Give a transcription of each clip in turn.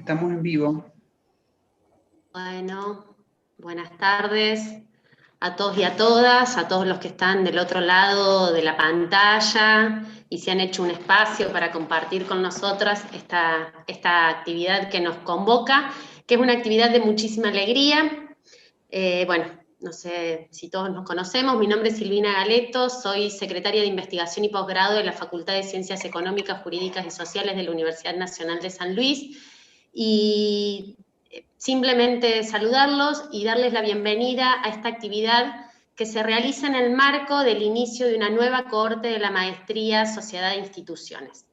Estamos en vivo. Bueno, buenas tardes a todos y a todas, a todos los que están del otro lado de la pantalla y se han hecho un espacio para compartir con nosotras esta actividad que nos convoca, que es una actividad de muchísima alegría. Bueno, no sé si todos nos conocemos, mi nombre es Silvina Galeto, soy secretaria de Investigación y Posgrado de la Facultad de Ciencias Económicas, Jurídicas y Sociales de la Universidad Nacional de San Luis, y simplemente saludarlos y darles la bienvenida a esta actividad que se realiza en el marco del inicio de una nueva cohorte de la maestría Sociedad e Instituciones.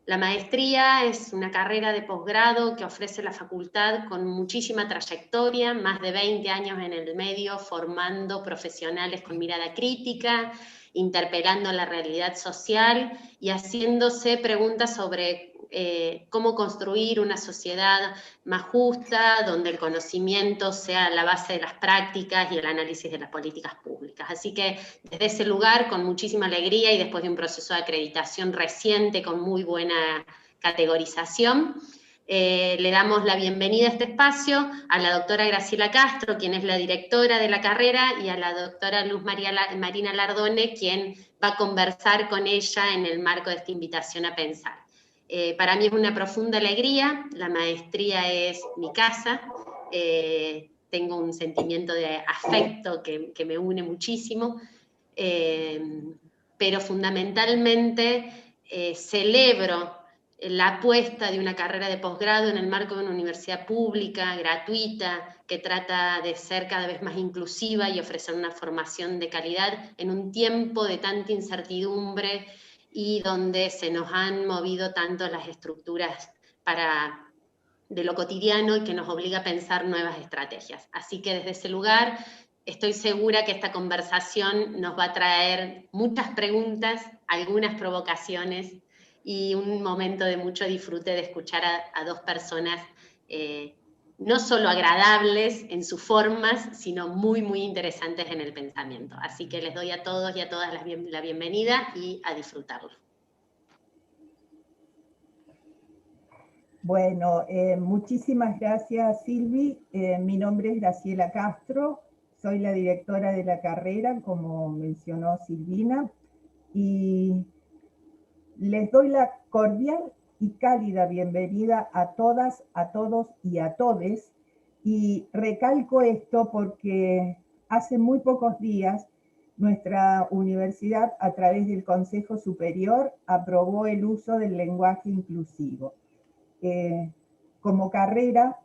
La maestría es una carrera de posgrado que ofrece la facultad con muchísima trayectoria, más de 20 años en el medio, formando profesionales con mirada crítica, interpelando la realidad social y haciéndose preguntas sobre cómo construir una sociedad más justa, donde el conocimiento sea la base de las prácticas y el análisis de las políticas públicas. Así que desde ese lugar, con muchísima alegría y después de un proceso de acreditación reciente con muy buena categorización, le damos la bienvenida a este espacio a la doctora Graciela Castro, quien es la directora de la carrera, y a la doctora Luz Marina Lardone, quien va a conversar con ella en el marco de esta invitación a pensar. Para mí es una profunda alegría, la maestría es mi casa, tengo un sentimiento de afecto que me une muchísimo, pero fundamentalmente celebro la apuesta de una carrera de posgrado en el marco de una universidad pública, gratuita, que trata de ser cada vez más inclusiva y ofrecer una formación de calidad en un tiempo de tanta incertidumbre y donde se nos han movido tanto las estructuras de lo cotidiano y que nos obliga a pensar nuevas estrategias. Así que desde ese lugar estoy segura que esta conversación nos va a traer muchas preguntas, algunas provocaciones y un momento de mucho disfrute de escuchar a dos personas no solo agradables en sus formas, sino muy, muy interesantes en el pensamiento. Así que les doy a todos y a todas la bienvenida y a disfrutarlo. Bueno, muchísimas gracias, Silvi. Mi nombre es Graciela Castro, soy la directora de la carrera, como mencionó Silvina, y les doy la cordial y cálida bienvenida a todas, a todos y a todes, y recalco esto porque hace muy pocos días nuestra universidad, a través del Consejo Superior, aprobó el uso del lenguaje inclusivo. Como carrera,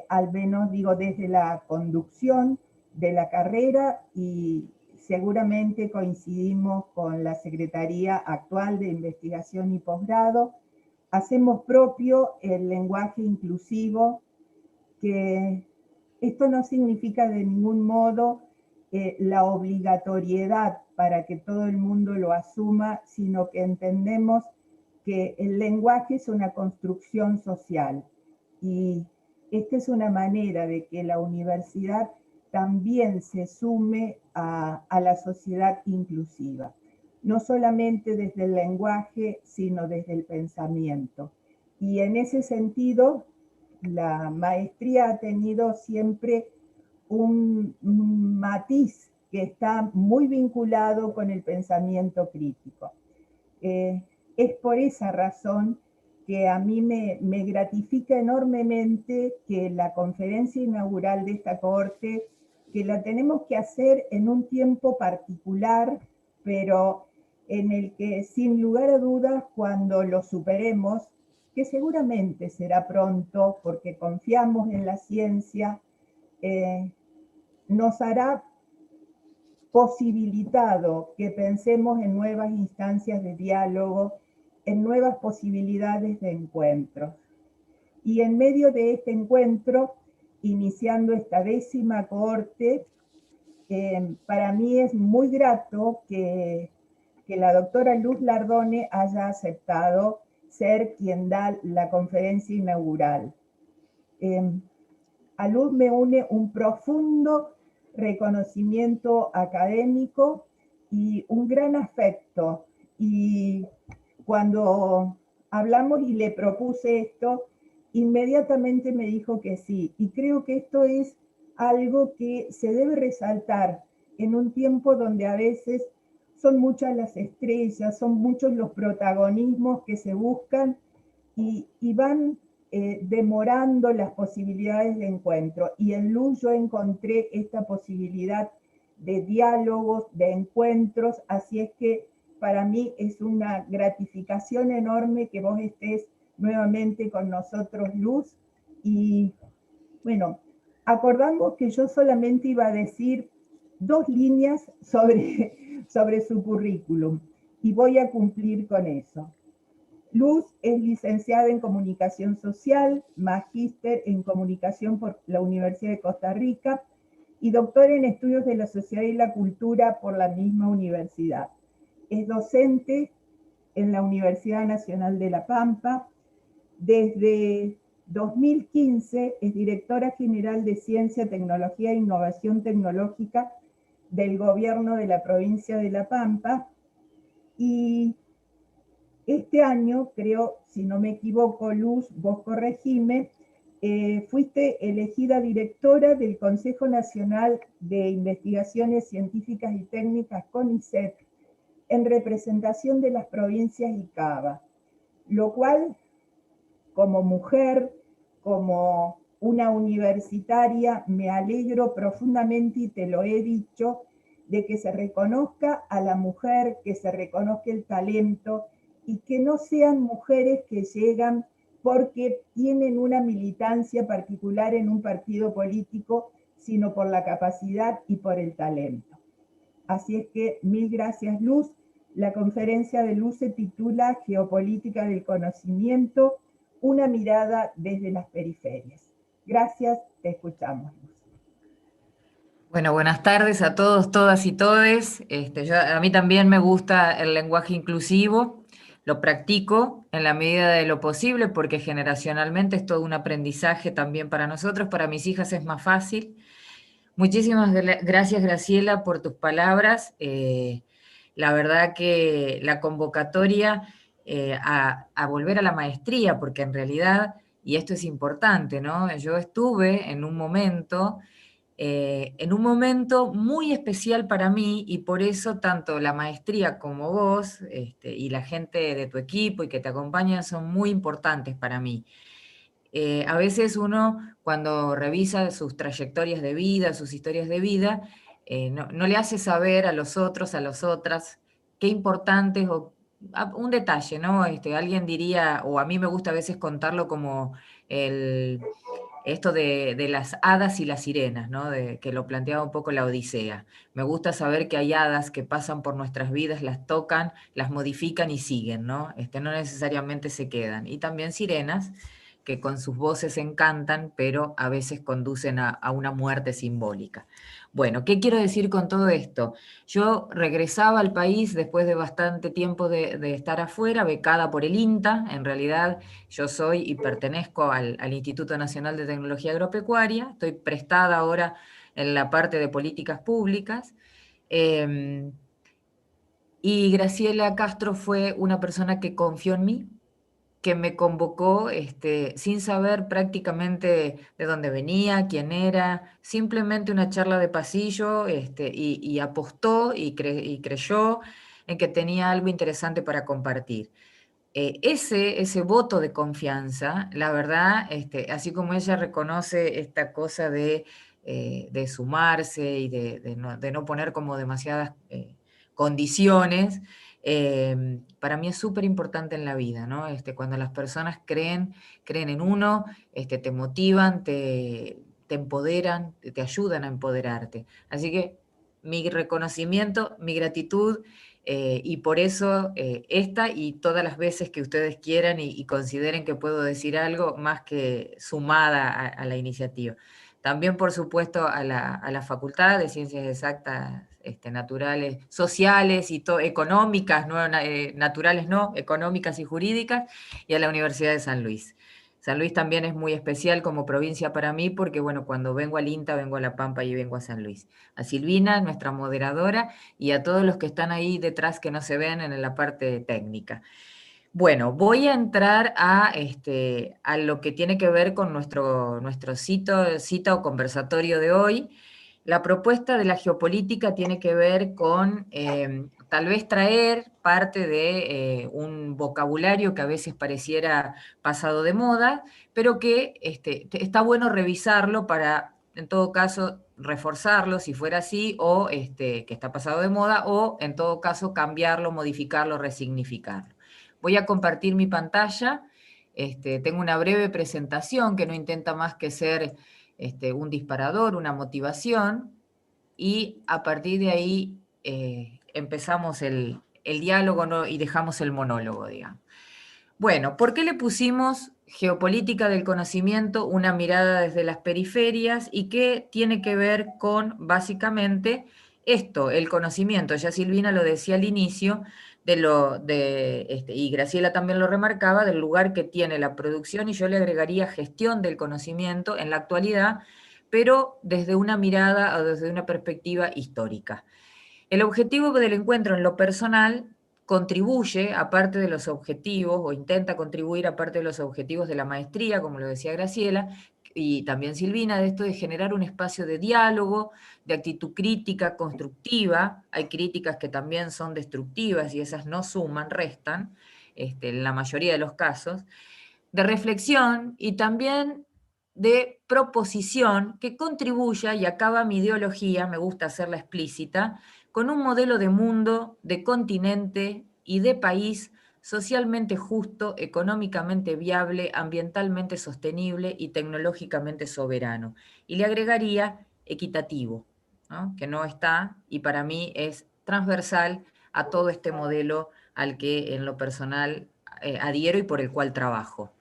al menos digo desde la conducción de la carrera, y seguramente coincidimos con la Secretaría actual de Investigación y Posgrado, hacemos propio el lenguaje inclusivo, que esto no significa de ningún modo la obligatoriedad para que todo el mundo lo asuma, sino que entendemos que el lenguaje es una construcción social, y esta es una manera de que la universidad también se sume a la sociedad inclusiva, no solamente desde el lenguaje, sino desde el pensamiento. Y en ese sentido, la maestría ha tenido siempre un matiz que está muy vinculado con el pensamiento crítico. Es por esa razón que a mí me gratifica enormemente que la conferencia inaugural de esta cohorte, que la tenemos que hacer en un tiempo particular, pero en el que sin lugar a dudas, cuando lo superemos, que seguramente será pronto porque confiamos en la ciencia, nos hará posibilitado que pensemos en nuevas instancias de diálogo, en nuevas posibilidades de encuentro. Y en medio de este encuentro, iniciando esta 10ª cohorte, para mí es muy grato que la doctora Luz Lardone haya aceptado ser quien da la conferencia inaugural. A Luz me une un profundo reconocimiento académico y un gran afecto. Y cuando hablamos y le propuse esto, inmediatamente me dijo que sí. Y creo que esto es algo que se debe resaltar en un tiempo donde a veces son muchas las estrellas, son muchos los protagonismos que se buscan y van demorando las posibilidades de encuentro. Y en Luz yo encontré esta posibilidad de diálogos, de encuentros, así es que para mí es una gratificación enorme que vos estés nuevamente con nosotros, Luz. Y bueno, acordamos que yo solamente iba a decir 2 líneas sobre su currículum y voy a cumplir con eso. Luz es licenciada en Comunicación Social, magíster en Comunicación por la Universidad de Costa Rica y doctora en Estudios de la Sociedad y la Cultura por la misma universidad. Es docente en la Universidad Nacional de La Pampa. Desde 2015 es directora general de Ciencia, Tecnología e Innovación Tecnológica del Gobierno de la provincia de La Pampa. Y este año, creo, si no me equivoco, Luz, vos corregime, fuiste elegida directora del Consejo Nacional de Investigaciones Científicas y Técnicas, CONICET, en representación de las provincias ICABA, lo cual, como mujer, como una universitaria, me alegro profundamente y te lo he dicho, de que se reconozca a la mujer, que se reconozca el talento y que no sean mujeres que llegan porque tienen una militancia particular en un partido político, sino por la capacidad y por el talento. Así es que mil gracias, Luz. La conferencia de Luz se titula Geopolítica del Conocimiento, una mirada desde las periferias. Gracias, te escuchamos, Luz. Bueno, buenas tardes a todos, todas y todes. A mí también me gusta el lenguaje inclusivo, lo practico en la medida de lo posible porque generacionalmente es todo un aprendizaje también para nosotros, para mis hijas es más fácil. Muchísimas gracias, Graciela, por tus palabras. La verdad que la convocatoria a volver a la maestría, porque en realidad, y esto es importante, ¿no? Yo estuve en un momento muy especial para mí y por eso tanto la maestría como vos y la gente de tu equipo y que te acompañan son muy importantes para mí. A veces uno cuando revisa sus trayectorias de vida, sus historias de vida, no le hace saber a los otros, a las otras, qué importante es un detalle, ¿no? Alguien diría, o a mí me gusta a veces contarlo como esto de las hadas y las sirenas, ¿no? Que lo planteaba un poco la Odisea. Me gusta saber que hay hadas que pasan por nuestras vidas, las tocan, las modifican y siguen, ¿no? No necesariamente se quedan. Y también sirenas que con sus voces encantan, pero a veces conducen a una muerte simbólica. Bueno, ¿qué quiero decir con todo esto? Yo regresaba al país después de bastante tiempo de estar afuera, becada por el INTA. En realidad yo soy y pertenezco al Instituto Nacional de Tecnología Agropecuaria, estoy prestada ahora en la parte de políticas públicas. Y Graciela Castro fue una persona que confió en mí, que me convocó sin saber prácticamente de dónde venía, quién era, simplemente una charla de pasillo y apostó y creyó en que tenía algo interesante para compartir. Ese voto de confianza, la verdad, así como ella reconoce esta cosa de sumarse y de no poner como demasiadas condiciones, para mí es súper importante en la vida, ¿no? Cuando las personas creen en uno, te motivan, te empoderan, te ayudan a empoderarte. Así que mi reconocimiento, mi gratitud, y por eso esta y todas las veces que ustedes quieran y consideren que puedo decir algo más que sumada a la iniciativa. También, por supuesto, a la Facultad de Ciencias Exactas, naturales, sociales y económicas, no, naturales no, económicas y jurídicas, y a la Universidad de San Luis. San Luis también es muy especial como provincia para mí porque, bueno, cuando vengo al INTA, vengo a La Pampa y vengo a San Luis. A Silvina, nuestra moderadora, y a todos los que están ahí detrás que no se ven en la parte técnica. Bueno, voy a entrar a lo que tiene que ver con nuestro cita o conversatorio de hoy. La propuesta de la geopolítica tiene que ver con tal vez traer parte de un vocabulario que a veces pareciera pasado de moda, pero que está bueno revisarlo para, en todo caso, reforzarlo si fuera así, o que está pasado de moda, o en todo caso cambiarlo, modificarlo, resignificarlo. Voy a compartir mi pantalla. Tengo una breve presentación que no intenta más que ser un disparador, una motivación, y a partir de ahí empezamos el diálogo, ¿no? Y dejamos el monólogo, digamos. Bueno, ¿por qué le pusimos geopolítica del conocimiento, una mirada desde las periferias, y qué tiene que ver con básicamente esto, el conocimiento? Ya Silvina lo decía al inicio, y Graciela también lo remarcaba, del lugar que tiene la producción, y yo le agregaría gestión del conocimiento en la actualidad, pero desde una mirada o desde una perspectiva histórica. El objetivo del encuentro en lo personal contribuye, aparte de los objetivos, o intenta contribuir aparte de los objetivos de la maestría, como lo decía Graciela, y también Silvina, de esto de generar un espacio de diálogo, de actitud crítica, constructiva. Hay críticas que también son destructivas y esas no suman, restan, en la mayoría de los casos, de reflexión y también de proposición que contribuya, y acaba mi ideología, me gusta hacerla explícita, con un modelo de mundo, de continente y de país socialmente justo, económicamente viable, ambientalmente sostenible y tecnológicamente soberano. Y le agregaría equitativo, ¿no? Que no está, y para mí es transversal a todo este modelo al que en lo personal adhiero y por el cual trabajo.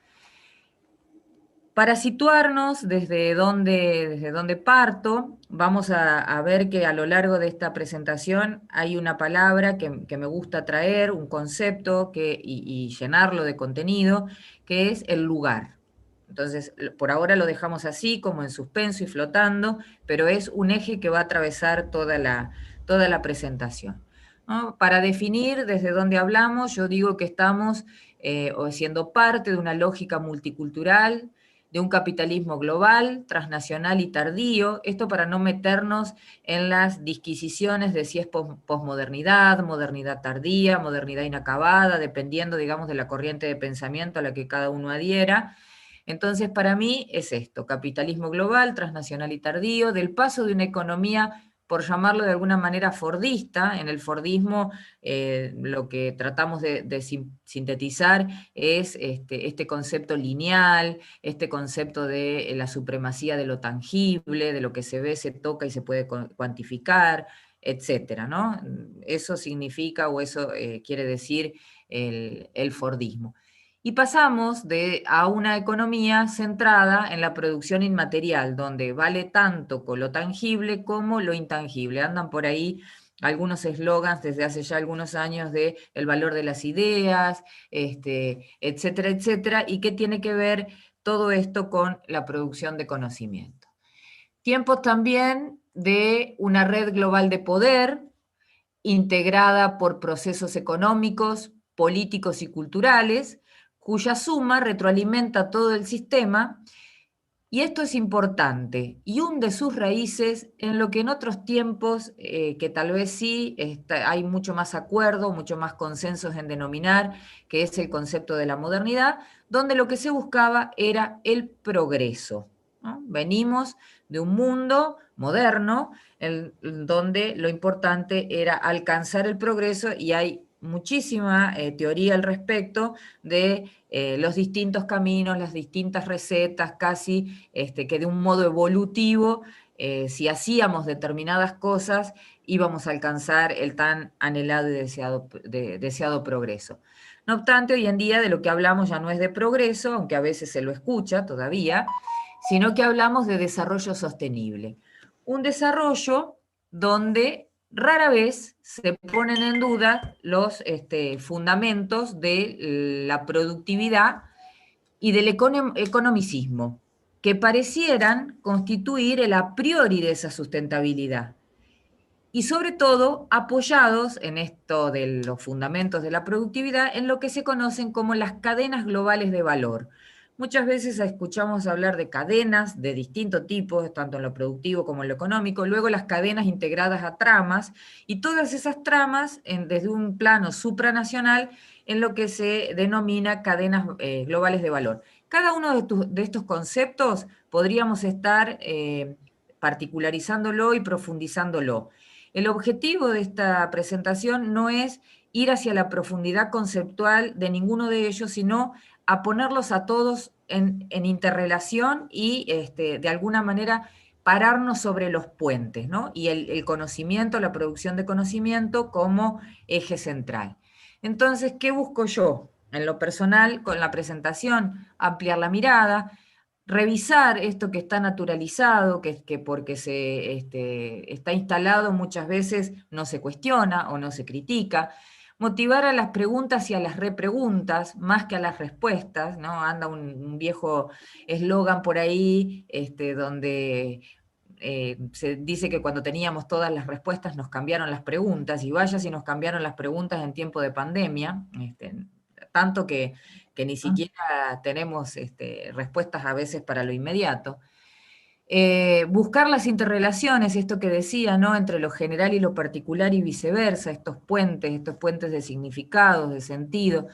Para situarnos desde donde parto, vamos a ver que a lo largo de esta presentación hay una palabra que me gusta traer, un concepto y llenarlo de contenido, que es el lugar. Entonces, por ahora lo dejamos así, como en suspenso y flotando, pero es un eje que va a atravesar toda la presentación, ¿no? Para definir desde dónde hablamos, yo digo que estamos siendo parte de una lógica multicultural, de un capitalismo global, transnacional y tardío, esto para no meternos en las disquisiciones de si es posmodernidad, modernidad tardía, modernidad inacabada, dependiendo, digamos, de la corriente de pensamiento a la que cada uno adhiera. Entonces, para mí es esto, capitalismo global, transnacional y tardío, del paso de una economía, por llamarlo de alguna manera, fordista. En el fordismo lo que tratamos de sintetizar es este concepto lineal, este concepto de la supremacía de lo tangible, de lo que se ve, se toca y se puede cuantificar, etcétera, ¿no? Eso significa, o eso quiere decir el fordismo. Y pasamos a una economía centrada en la producción inmaterial, donde vale tanto con lo tangible como lo intangible. Andan por ahí algunos eslogans desde hace ya algunos años de el valor de las ideas, etcétera, etcétera, y qué tiene que ver todo esto con la producción de conocimiento. Tiempos también de una red global de poder, integrada por procesos económicos, políticos y culturales, cuya suma retroalimenta todo el sistema, y esto es importante, y hunde sus raíces en lo que en otros tiempos, que tal vez sí hay mucho más acuerdo, mucho más consensos en denominar, que es el concepto de la modernidad, donde lo que se buscaba era el progreso, ¿no? Venimos de un mundo moderno donde lo importante era alcanzar el progreso, y hay muchísima teoría al respecto de los distintos caminos, las distintas recetas, casi que de un modo evolutivo, si hacíamos determinadas cosas, íbamos a alcanzar el tan anhelado y deseado progreso. No obstante, hoy en día de lo que hablamos ya no es de progreso, aunque a veces se lo escucha todavía, sino que hablamos de desarrollo sostenible. Un desarrollo donde rara vez se ponen en duda los fundamentos de la productividad y del economicismo, que parecieran constituir el a priori de esa sustentabilidad. y sobre todo apoyados en esto de los fundamentos de la productividad en lo que se conocen como las cadenas globales de valor. Muchas veces escuchamos hablar de cadenas de distintos tipos, tanto en lo productivo como en lo económico, luego las cadenas integradas a tramas, y todas esas tramas desde un plano supranacional en lo que se denomina cadenas globales de valor. Cada uno de estos conceptos podríamos estar particularizándolo y profundizándolo. El objetivo de esta presentación no es ir hacia la profundidad conceptual de ninguno de ellos, sino a ponerlos a todos en interrelación y de alguna manera pararnos sobre los puentes, ¿no? Y el conocimiento, la producción de conocimiento como eje central. Entonces, ¿qué busco yo? En lo personal, con la presentación, ampliar la mirada, revisar esto que está naturalizado, que porque está instalado muchas veces no se cuestiona o no se critica, motivar a las preguntas y a las repreguntas más que a las respuestas, ¿no? Anda un viejo eslogan por ahí donde se dice que cuando teníamos todas las respuestas nos cambiaron las preguntas, y vaya si nos cambiaron las preguntas en tiempo de pandemia, tanto que ni siquiera tenemos respuestas a veces para lo inmediato. Buscar las interrelaciones, esto que decía, ¿no? Entre lo general y lo particular y viceversa, estos puentes de significados, de sentido.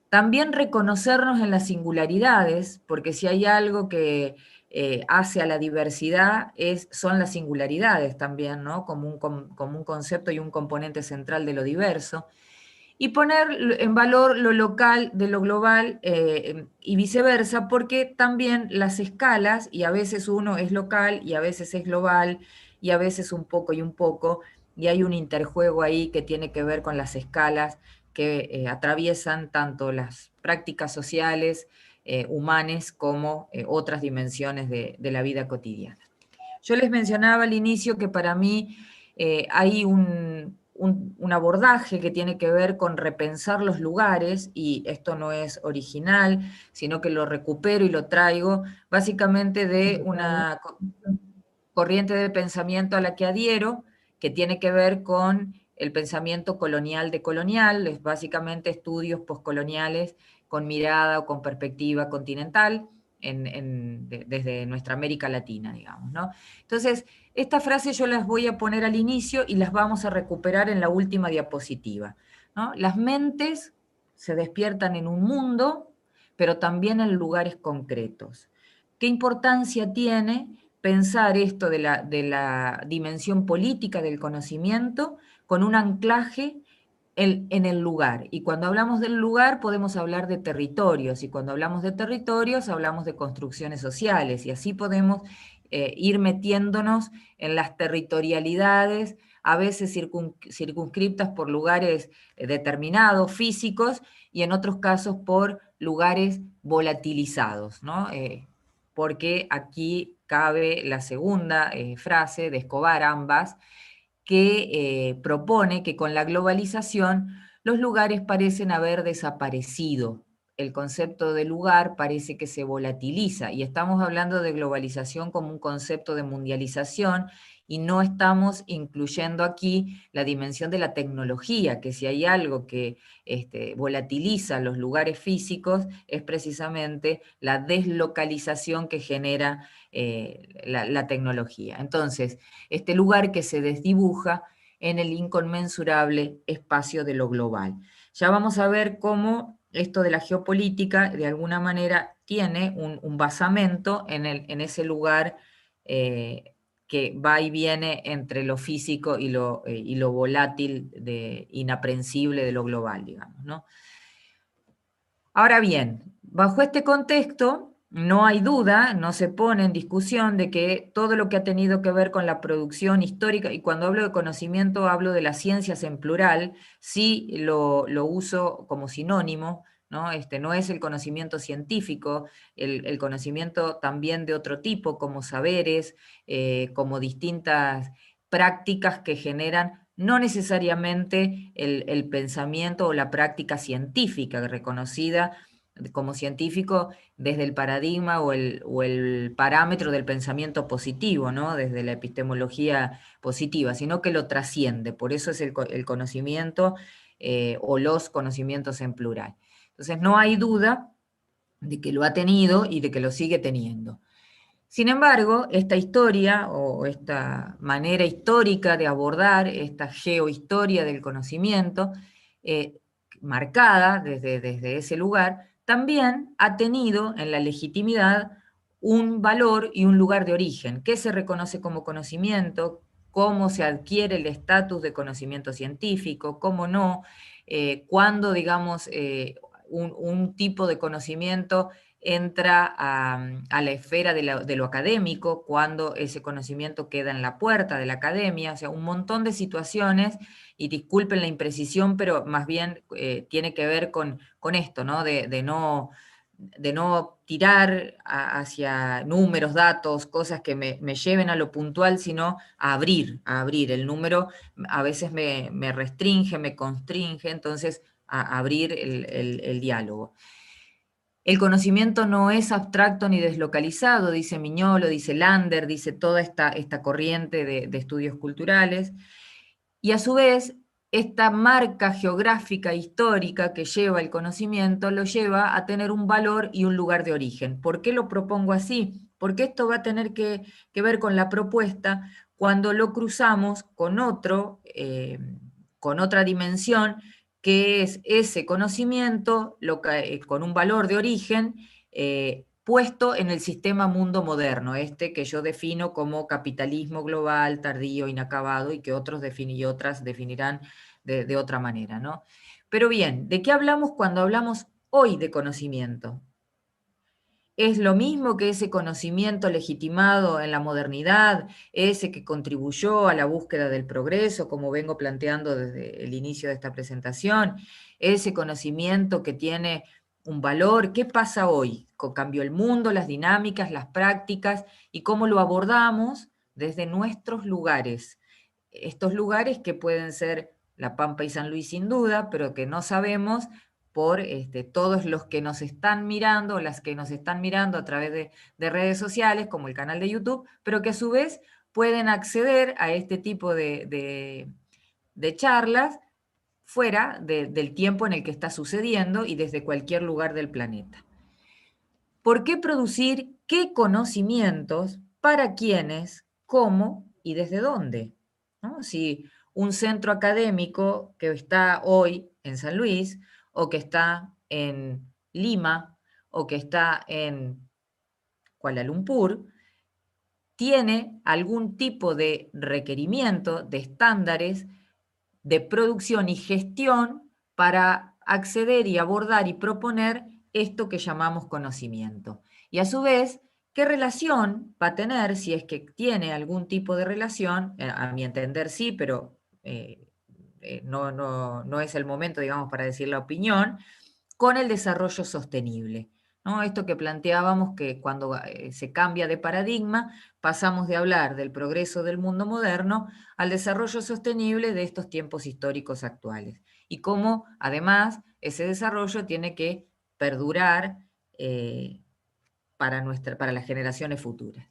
También reconocernos en las singularidades, porque si hay algo que hace a la diversidad son las singularidades también, ¿no? Como un concepto y un componente central de lo diverso. Y poner en valor lo local de lo global y viceversa, porque también las escalas, y a veces uno es local y a veces es global, y a veces un poco y un poco, y hay un interjuego ahí que tiene que ver con las escalas que atraviesan tanto las prácticas sociales, humanas, como otras dimensiones de la vida cotidiana. Yo les mencionaba al inicio que para mí hay un abordaje que tiene que ver con repensar los lugares, y esto no es original, sino que lo recupero y lo traigo básicamente de una corriente de pensamiento a la que adhiero, que tiene que ver con el pensamiento colonial de colonial, es básicamente estudios postcoloniales con mirada o con perspectiva continental desde nuestra América Latina, digamos, ¿no? Entonces, estas frases yo las voy a poner al inicio y las vamos a recuperar en la última diapositiva, ¿no? Las mentes se despiertan en un mundo, pero también en lugares concretos. ¿Qué importancia tiene pensar esto de la dimensión política del conocimiento con un anclaje en el lugar? Y cuando hablamos del lugar podemos hablar de territorios, y cuando hablamos de territorios hablamos de construcciones sociales, y así podemos ir metiéndonos en las territorialidades, a veces circunscriptas por lugares determinados, físicos, y en otros casos por lugares volatilizados, ¿no? Porque aquí cabe la segunda frase de Escobar, ambas, que propone que con la globalización los lugares parecen haber desaparecido. El concepto de lugar parece que se volatiliza, y estamos hablando de globalización como un concepto de mundialización, y no estamos incluyendo aquí la dimensión de la tecnología, que si hay algo que volatiliza los lugares físicos es precisamente la deslocalización que genera la tecnología. Entonces, este lugar que se desdibuja en el inconmensurable espacio de lo global. Ya vamos a ver cómo esto de la geopolítica de alguna manera tiene un basamento en ese lugar que va y viene entre lo físico y lo volátil, inaprensible de lo global, digamos, ¿no? Ahora bien, bajo este contexto, no hay duda, no se pone en discusión de que todo lo que ha tenido que ver con la producción histórica, y cuando hablo de conocimiento hablo de las ciencias en plural, sí lo uso como sinónimo, ¿no? No es el conocimiento científico, el conocimiento también de otro tipo, como saberes, como distintas prácticas que generan no necesariamente el pensamiento o la práctica científica reconocida como científico desde el paradigma o el parámetro del pensamiento positivo, ¿no? Desde la epistemología positiva, sino que lo trasciende. Por eso es el conocimiento o los conocimientos en plural. Entonces no hay duda de que lo ha tenido y de que lo sigue teniendo. Sin embargo, esta historia o esta manera histórica de abordar esta geohistoria del conocimiento, marcada desde ese lugar, también ha tenido en la legitimidad un valor y un lugar de origen. ¿Qué se reconoce como conocimiento? ¿Cómo se adquiere el estatus de conocimiento científico? ¿Cómo no? ¿Cuándo, digamos, un tipo de conocimiento entra a la esfera de lo académico, cuando ese conocimiento queda en la puerta de la academia? O sea, un montón de situaciones, y disculpen la imprecisión, pero más bien tiene que ver con esto, ¿no? De no tirar hacia números, datos, cosas que me lleven a lo puntual, sino a abrir. El número a veces me restringe, me constringe, entonces a abrir el diálogo. El conocimiento no es abstracto ni deslocalizado, dice Mignolo, dice Lander, dice toda esta corriente de estudios culturales, y a su vez, esta marca geográfica histórica que lleva el conocimiento lo lleva a tener un valor y un lugar de origen. ¿Por qué lo propongo así? Porque esto va a tener que ver con la propuesta cuando lo cruzamos con con otra dimensión, que es ese conocimiento con un valor de origen puesto en el sistema mundo moderno, este que yo defino como capitalismo global, tardío, inacabado, y que otros y otras definirán de otra manera, ¿no? Pero bien, ¿de qué hablamos cuando hablamos hoy de conocimiento? ¿Es lo mismo que ese conocimiento legitimado en la modernidad, ese que contribuyó a la búsqueda del progreso, como vengo planteando desde el inicio de esta presentación? ¿Ese conocimiento que tiene un valor? ¿Qué pasa hoy? ¿Cambió el mundo, las dinámicas, las prácticas y cómo lo abordamos desde nuestros lugares? Estos lugares que pueden ser La Pampa y San Luis sin duda, pero que no sabemos por todos los que nos están mirando, o las que nos están mirando a través de redes sociales, como el canal de YouTube, pero que a su vez pueden acceder a este tipo de charlas fuera del tiempo en el que está sucediendo y desde cualquier lugar del planeta. ¿Por qué producir qué conocimientos, para quiénes, cómo y desde dónde? ¿No? Si un centro académico que está hoy en San Luis, o que está en Lima, o que está en Kuala Lumpur, tiene algún tipo de requerimiento, de estándares de producción y gestión para acceder y abordar y proponer esto que llamamos conocimiento. Y a su vez, ¿qué relación va a tener, si es que tiene algún tipo de relación? A mi entender sí, pero no es el momento, digamos, para decir la opinión, con el desarrollo sostenible, ¿no? Esto que planteábamos, que cuando se cambia de paradigma, pasamos de hablar del progreso del mundo moderno al desarrollo sostenible de estos tiempos históricos actuales. Y cómo, además, ese desarrollo tiene que perdurar para las generaciones futuras.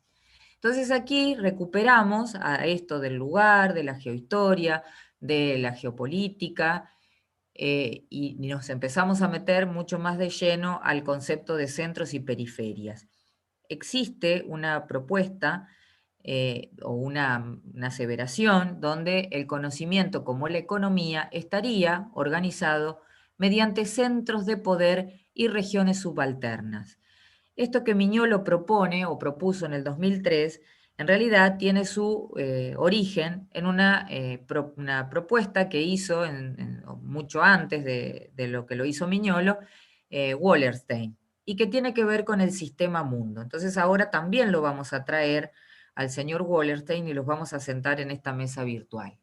Entonces aquí recuperamos a esto del lugar, de la geohistoria, de la geopolítica, y nos empezamos a meter mucho más de lleno al concepto de centros y periferias. Existe una propuesta o una aseveración donde el conocimiento, como la economía, estaría organizado mediante centros de poder y regiones subalternas. Esto que Mignolo propone o propuso en el 2003, en realidad tiene su origen en una propuesta que hizo mucho antes de lo que lo hizo Mignolo, Wallerstein, y que tiene que ver con el sistema mundo. Entonces ahora también lo vamos a traer al señor Wallerstein y los vamos a sentar en esta mesa virtual.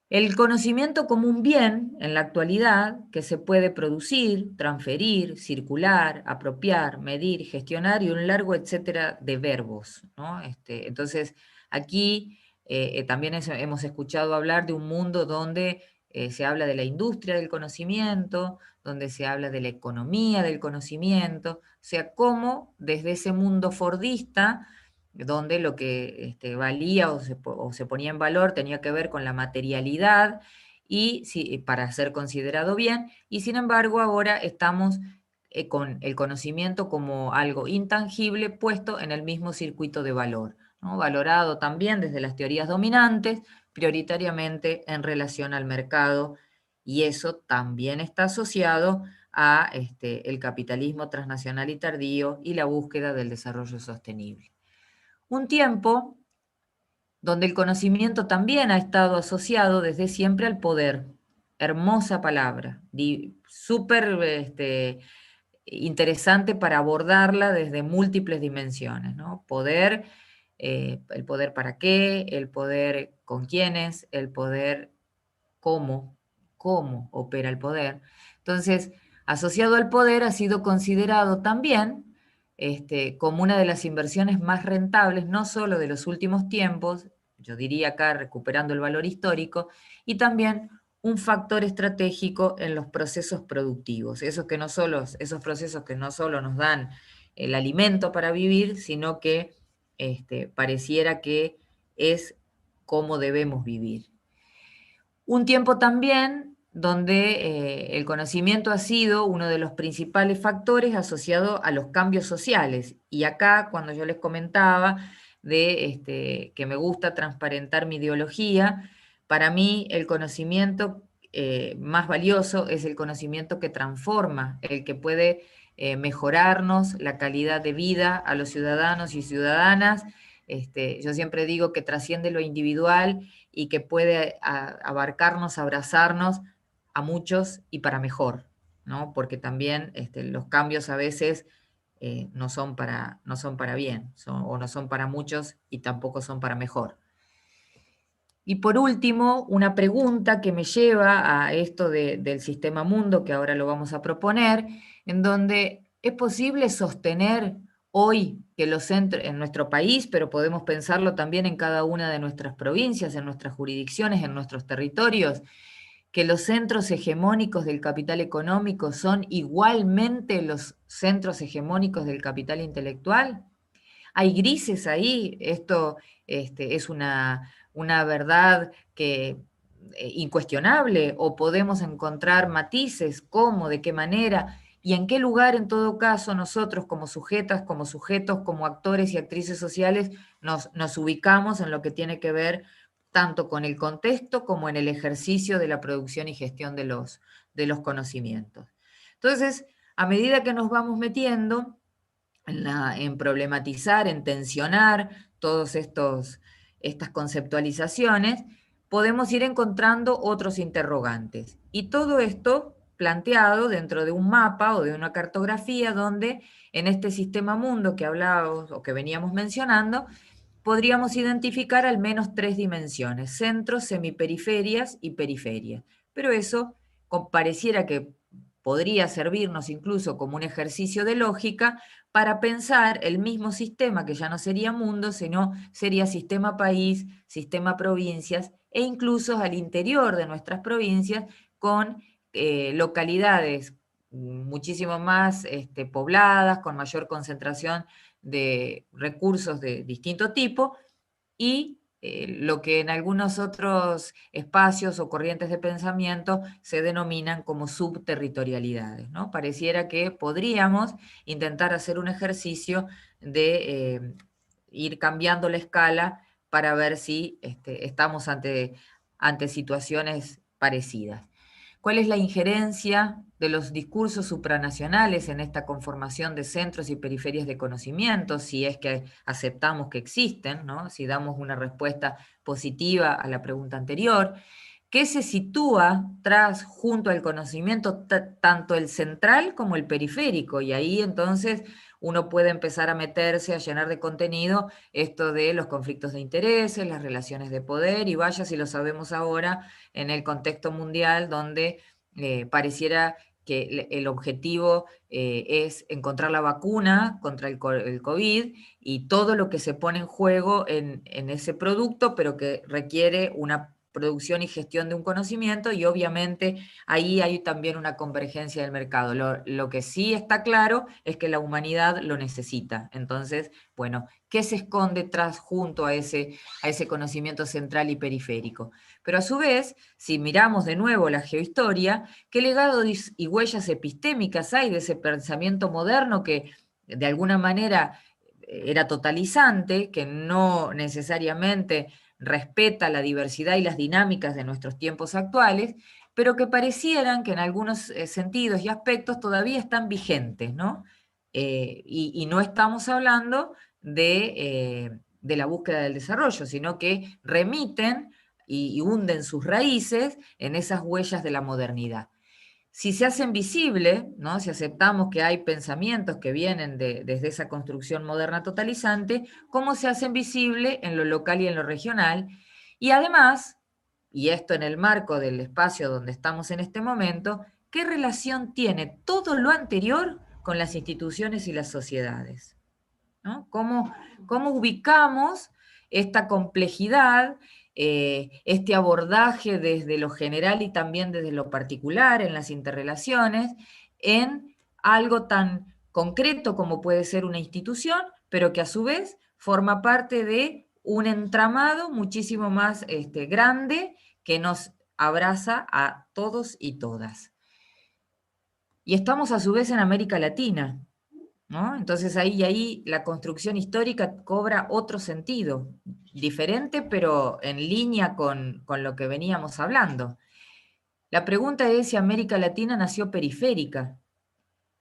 El conocimiento como un bien en la actualidad que se puede producir, transferir, circular, apropiar, medir, gestionar y un largo etcétera de verbos, ¿no? Entonces, aquí también hemos escuchado hablar de un mundo donde se habla de la industria del conocimiento, donde se habla de la economía del conocimiento, o sea, cómo desde ese mundo fordista, donde lo que valía o se ponía en valor tenía que ver con la materialidad, y para ser considerado bien, y sin embargo ahora estamos con el conocimiento como algo intangible puesto en el mismo circuito de valor, ¿no? Valorado también desde las teorías dominantes, prioritariamente en relación al mercado, y eso también está asociado a el capitalismo transnacional y tardío y la búsqueda del desarrollo sostenible. Un tiempo donde el conocimiento también ha estado asociado desde siempre al poder. Hermosa palabra, súper interesante para abordarla desde múltiples dimensiones, ¿no? Poder, el poder para qué, el poder con quiénes, el poder cómo opera el poder. Entonces, asociado al poder ha sido considerado también como una de las inversiones más rentables, no solo de los últimos tiempos, yo diría acá recuperando el valor histórico, y también un factor estratégico en los procesos productivos, esos procesos que no solo nos dan el alimento para vivir, sino que pareciera que es cómo debemos vivir. Un tiempo también donde el conocimiento ha sido uno de los principales factores asociado a los cambios sociales. Y acá, cuando yo les comentaba de que me gusta transparentar mi ideología, para mí el conocimiento más valioso es el conocimiento que transforma, el que puede mejorarnos la calidad de vida a los ciudadanos y ciudadanas. Yo siempre digo que trasciende lo individual y que puede abarcarnos, abrazarnos a muchos y para mejor, ¿no? Porque también los cambios a veces no son para bien, o no son para muchos y tampoco son para mejor. Y por último, una pregunta que me lleva a esto del sistema mundo, que ahora lo vamos a proponer, en donde es posible sostener hoy que los centros, en nuestro país, pero podemos pensarlo también en cada una de nuestras provincias, en nuestras jurisdicciones, en nuestros territorios, que los centros hegemónicos del capital económico son igualmente los centros hegemónicos del capital intelectual. Hay grises ahí, esto es una verdad que incuestionable, o podemos encontrar matices, cómo, de qué manera, y en qué lugar en todo caso nosotros como sujetas, como sujetos, como actores y actrices sociales nos ubicamos en lo que tiene que ver tanto con el contexto como en el ejercicio de la producción y gestión de los conocimientos. Entonces, a medida que nos vamos metiendo en problematizar, en tensionar todas estas conceptualizaciones, podemos ir encontrando otros interrogantes. Y todo esto planteado dentro de un mapa o de una cartografía donde en este sistema mundo que hablábamos o que veníamos mencionando, podríamos identificar al menos 3 dimensiones: centros, semiperiferias y periferias. Pero eso pareciera que podría servirnos incluso como un ejercicio de lógica para pensar el mismo sistema, que ya no sería mundo, sino sería sistema país, sistema provincias, e incluso al interior de nuestras provincias con localidades muchísimo más pobladas, con mayor concentración de recursos de distinto tipo, y lo que en algunos otros espacios o corrientes de pensamiento se denominan como subterritorialidades, ¿no? Pareciera que podríamos intentar hacer un ejercicio de ir cambiando la escala para ver si estamos ante situaciones parecidas. ¿Cuál es la injerencia de los discursos supranacionales en esta conformación de centros y periferias de conocimiento, si es que aceptamos que existen, ¿no? Si damos una respuesta positiva a la pregunta anterior? ¿Qué se sitúa junto al conocimiento, tanto el central como el periférico? Y ahí entonces uno puede empezar a meterse, a llenar de contenido esto de los conflictos de intereses, las relaciones de poder, y vaya si lo sabemos ahora en el contexto mundial donde pareciera que el objetivo es encontrar la vacuna contra el COVID, y todo lo que se pone en juego en ese producto, pero que requiere una producción y gestión de un conocimiento, y obviamente ahí hay también una convergencia del mercado. Lo que sí está claro es que la humanidad lo necesita. Entonces, bueno, ¿qué se esconde junto a ese conocimiento central y periférico? Pero a su vez, si miramos de nuevo la geohistoria, ¿qué legado y huellas epistémicas hay de ese pensamiento moderno que de alguna manera era totalizante, que no necesariamente respeta la diversidad y las dinámicas de nuestros tiempos actuales, pero que parecieran que en algunos sentidos y aspectos todavía están vigentes, ¿no? Y no estamos hablando de la búsqueda del desarrollo, sino que remiten y hunden sus raíces en esas huellas de la modernidad. Si se hacen visibles, ¿no? Si aceptamos que hay pensamientos que vienen desde esa construcción moderna totalizante, ¿cómo se hacen visibles en lo local y en lo regional? Y además, y esto en el marco del espacio donde estamos en este momento, ¿qué relación tiene todo lo anterior con las instituciones y las sociedades? ¿No? ¿Cómo ubicamos esta complejidad, este abordaje desde lo general y también desde lo particular en las interrelaciones, en algo tan concreto como puede ser una institución, pero que a su vez forma parte de un entramado muchísimo más grande que nos abraza a todos y todas? Y estamos a su vez en América Latina, ¿no? Entonces ahí la construcción histórica cobra otro sentido, diferente pero en línea con lo que veníamos hablando. La pregunta es si América Latina nació periférica,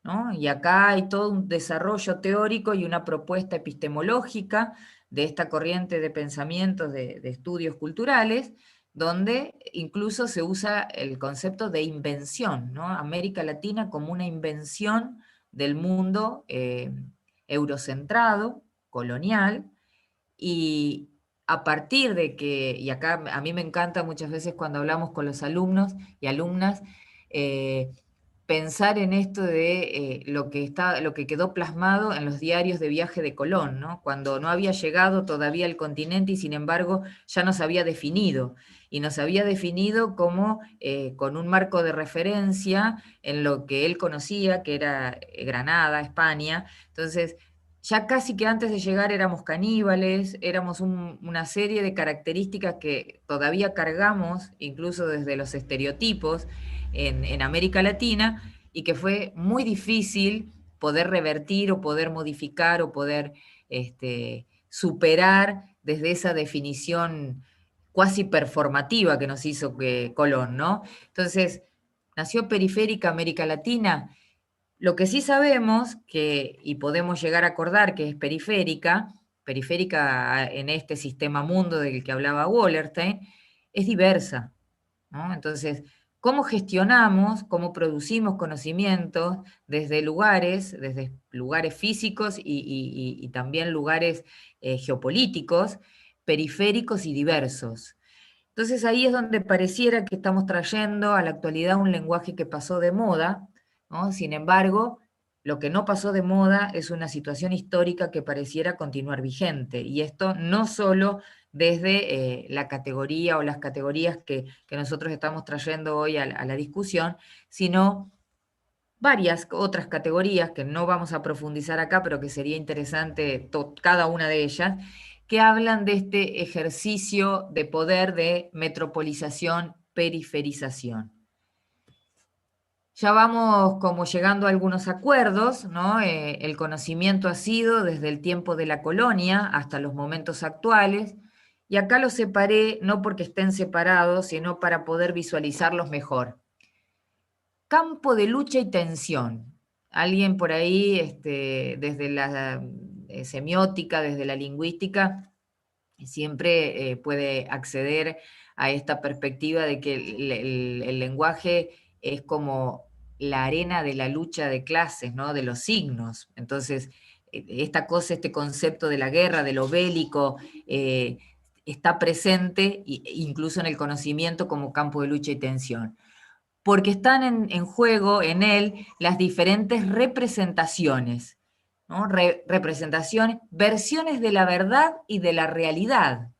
¿no? Y acá hay todo un desarrollo teórico y una propuesta epistemológica de esta corriente de pensamientos de estudios culturales, donde incluso se usa el concepto de invención, ¿no? América Latina como una invención del mundo eurocentrado, colonial, y a partir de que, y acá a mí me encanta muchas veces cuando hablamos con los alumnos y alumnas, pensar en esto de lo que quedó plasmado en los diarios de viaje de Colón, ¿no? Cuando no había llegado todavía al continente y sin embargo ya nos había definido, y nos había definido como con un marco de referencia en lo que él conocía, que era Granada, España. Entonces, ya casi que antes de llegar éramos caníbales, éramos una serie de características que todavía cargamos, incluso desde los estereotipos, en América Latina, y que fue muy difícil poder revertir o poder modificar o poder superar desde esa definición cuasi performativa que nos hizo Colón, ¿no? Entonces, nació periférica América Latina. Lo que sí sabemos, y podemos llegar a acordar que es periférica en este sistema mundo del que hablaba Wallerstein, es diversa, ¿no? Entonces, ¿cómo gestionamos, cómo producimos conocimientos desde lugares físicos y también lugares geopolíticos, periféricos y diversos? Entonces ahí es donde pareciera que estamos trayendo a la actualidad un lenguaje que pasó de moda, ¿no? Sin embargo, lo que no pasó de moda es una situación histórica que pareciera continuar vigente, y esto no solo desde la categoría o las categorías que nosotros estamos trayendo hoy a la discusión, sino varias otras categorías que no vamos a profundizar acá, pero que sería interesante cada una de ellas, que hablan de este ejercicio de poder de metropolización, periferización. Ya vamos como llegando a algunos acuerdos, ¿no? El conocimiento ha sido desde el tiempo de la colonia hasta los momentos actuales, y acá los separé no porque estén separados, sino para poder visualizarlos mejor. Campo de lucha y tensión. Alguien por ahí, desde la semiótica, desde la lingüística, siempre puede acceder a esta perspectiva de que el lenguaje es como la arena de la lucha de clases, ¿no? De los signos. Entonces, esta cosa, este concepto de la guerra, de lo bélico, está presente incluso en el conocimiento como campo de lucha y tensión, porque están en juego en él las diferentes representaciones, ¿no? Representaciones, versiones de la verdad y de la realidad.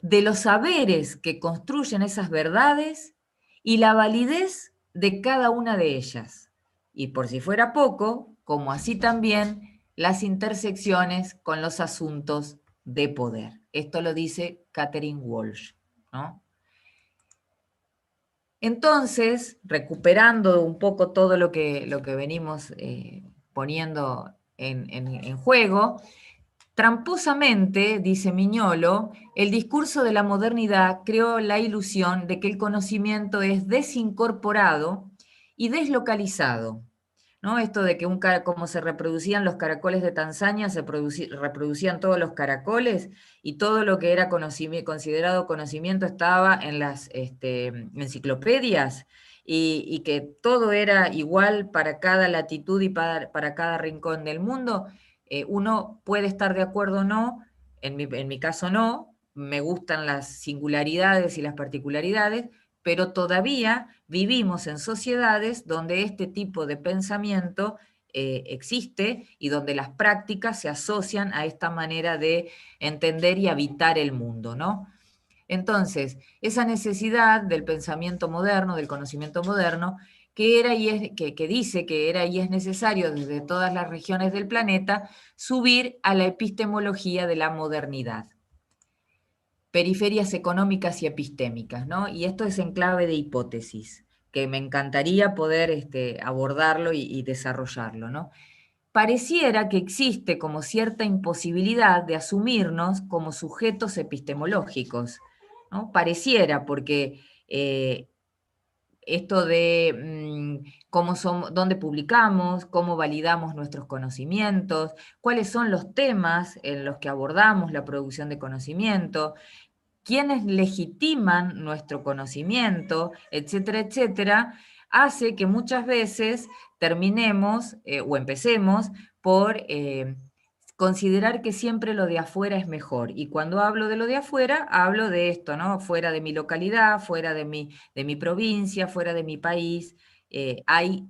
de los saberes que construyen esas verdades y la validez de cada una de ellas. Y por si fuera poco, como así también las intersecciones con los asuntos de poder. Esto lo dice Catherine Walsh, ¿no? Entonces, recuperando un poco todo lo que venimos poniendo en juego, tramposamente, dice Mignolo, el discurso de la modernidad creó la ilusión de que el conocimiento es desincorporado y deslocalizado, ¿no? Esto de que como se reproducían los caracoles de Tanzania, se reproducían todos los caracoles y todo lo que era considerado conocimiento estaba en las enciclopedias y que todo era igual para cada latitud y para cada rincón del mundo. Uno puede estar de acuerdo o no, en mi caso no, me gustan las singularidades y las particularidades, pero todavía vivimos en sociedades donde este tipo de pensamiento existe y donde las prácticas se asocian a esta manera de entender y habitar el mundo, ¿no? Entonces, esa necesidad del pensamiento moderno, del conocimiento moderno, que dice que era y es necesario desde todas las regiones del planeta subir a la epistemología de la modernidad. Periferias económicas y epistémicas, ¿no? Y esto es en clave de hipótesis, que me encantaría poder abordarlo y desarrollarlo, ¿no? Pareciera que existe como cierta imposibilidad de asumirnos como sujetos epistemológicos, ¿no? Pareciera, porque esto de cómo somos, dónde publicamos, cómo validamos nuestros conocimientos, cuáles son los temas en los que abordamos la producción de conocimiento, quiénes legitiman nuestro conocimiento, etcétera, etcétera, hace que muchas veces terminemos o empecemos por considerar que siempre lo de afuera es mejor. Y cuando hablo de lo de afuera, hablo de esto, ¿no? Fuera de mi localidad, fuera de mi provincia, fuera de mi país, hay,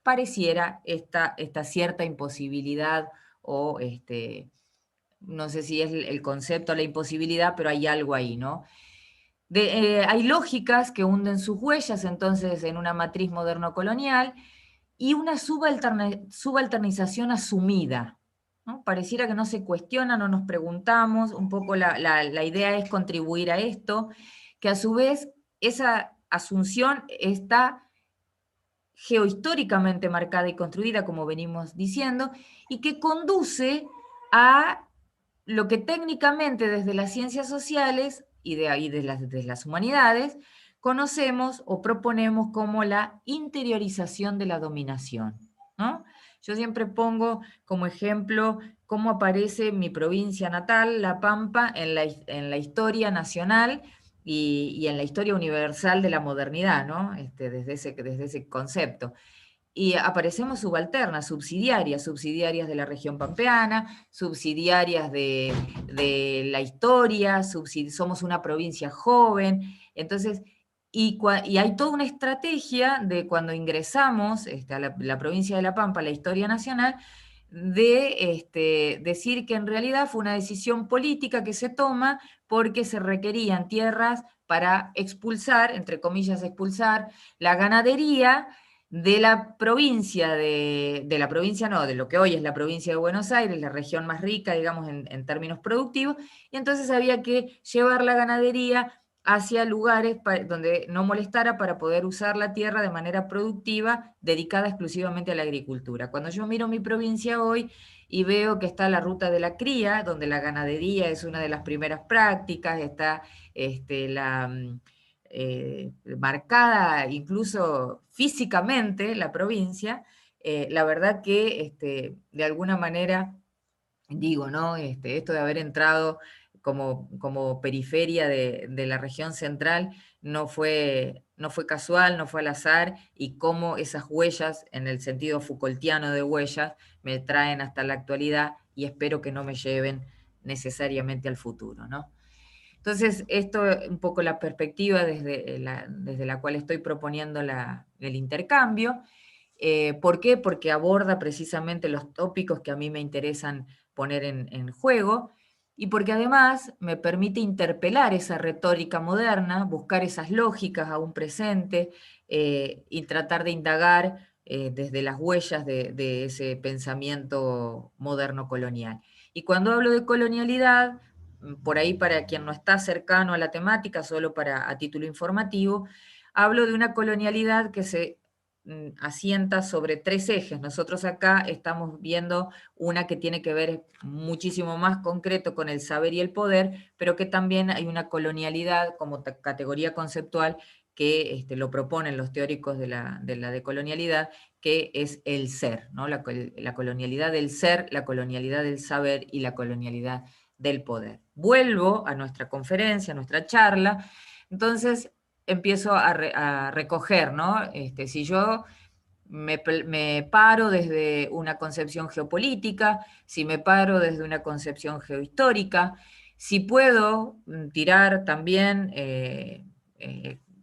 pareciera esta cierta imposibilidad o no sé si es el concepto, la imposibilidad, pero hay algo ahí, ¿no? Hay lógicas que hunden sus huellas entonces en una matriz moderno-colonial y una subalternización asumida, ¿no? Pareciera que no se cuestiona, no nos preguntamos, un poco la idea es contribuir a esto, que a su vez esa asunción está geohistóricamente marcada y construida, como venimos diciendo, y que conduce a lo que técnicamente desde las ciencias sociales y de ahí desde las humanidades conocemos o proponemos como la interiorización de la dominación, ¿no? Yo siempre pongo como ejemplo cómo aparece mi provincia natal, La Pampa, en la historia nacional y en la historia universal de la modernidad, ¿no? Desde ese concepto. Y aparecemos subalternas, subsidiarias de la región pampeana, subsidiarias de la historia, somos una provincia joven. Entonces, y hay toda una estrategia de cuando ingresamos a la provincia de La Pampa, la historia nacional, de decir que en realidad fue una decisión política que se toma porque se requerían tierras para expulsar, entre comillas, expulsar la ganadería de la provincia, de la provincia no, de lo que hoy es la provincia de Buenos Aires, la región más rica, digamos, en términos productivos, y entonces había que llevar la ganadería hacia lugares donde no molestara para poder usar la tierra de manera productiva, dedicada exclusivamente a la agricultura. Cuando yo miro mi provincia hoy y veo que está la ruta de la cría, donde la ganadería es una de las primeras prácticas, está marcada incluso físicamente la provincia, la verdad que de alguna manera, digo, ¿no? Esto de haber entrado como periferia de la región central no fue casual, no fue al azar, y cómo esas huellas, en el sentido Foucaultiano de huellas, me traen hasta la actualidad y espero que no me lleven necesariamente al futuro, ¿no? Entonces, esto es un poco la perspectiva desde la cual estoy proponiendo el intercambio. ¿Por qué? Porque aborda precisamente los tópicos que a mí me interesan poner en juego. y porque además me permite interpelar esa retórica moderna, buscar esas lógicas a un presente, y tratar de indagar desde las huellas de ese pensamiento moderno colonial. Y cuando hablo de colonialidad, por ahí para quien no está cercano a la temática, solo a título informativo, hablo de una colonialidad que se asienta sobre 3 ejes. Nosotros acá estamos viendo una que tiene que ver muchísimo más concreto con el saber y el poder, pero que también hay una colonialidad como categoría conceptual que lo proponen los teóricos de la decolonialidad, que es el ser, ¿no? La colonialidad del ser, la colonialidad del saber y la colonialidad del poder. Vuelvo a nuestra conferencia, a nuestra charla, entonces empiezo a recoger, ¿no? Si yo me paro desde una concepción geopolítica, si me paro desde una concepción geohistórica, si puedo tirar también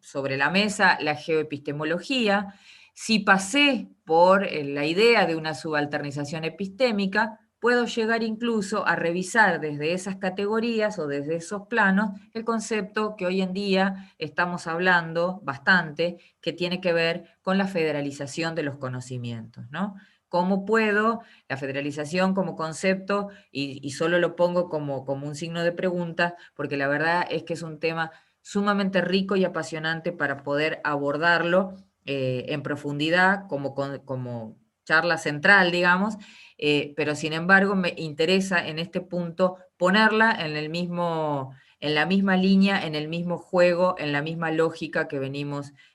sobre la mesa la geoepistemología, si pasé por la idea de una subalternización epistémica, puedo llegar incluso a revisar desde esas categorías o desde esos planos el concepto que hoy en día estamos hablando bastante, que tiene que ver con la federalización de los conocimientos, ¿no? ¿Cómo puedo, la federalización como concepto, y solo lo pongo como un signo de pregunta, porque la verdad es que es un tema sumamente rico y apasionante para poder abordarlo en profundidad como charla central, digamos, pero sin embargo me interesa en este punto ponerla en la misma línea, en el mismo juego, en la misma lógica que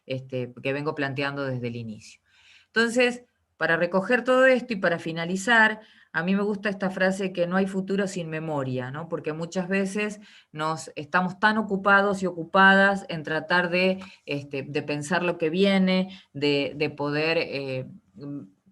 que vengo planteando desde el inicio. Entonces, para recoger todo esto y para finalizar, a mí me gusta esta frase que no hay futuro sin memoria, ¿no? Porque muchas veces nos estamos tan ocupados y ocupadas en tratar de pensar lo que viene, de poder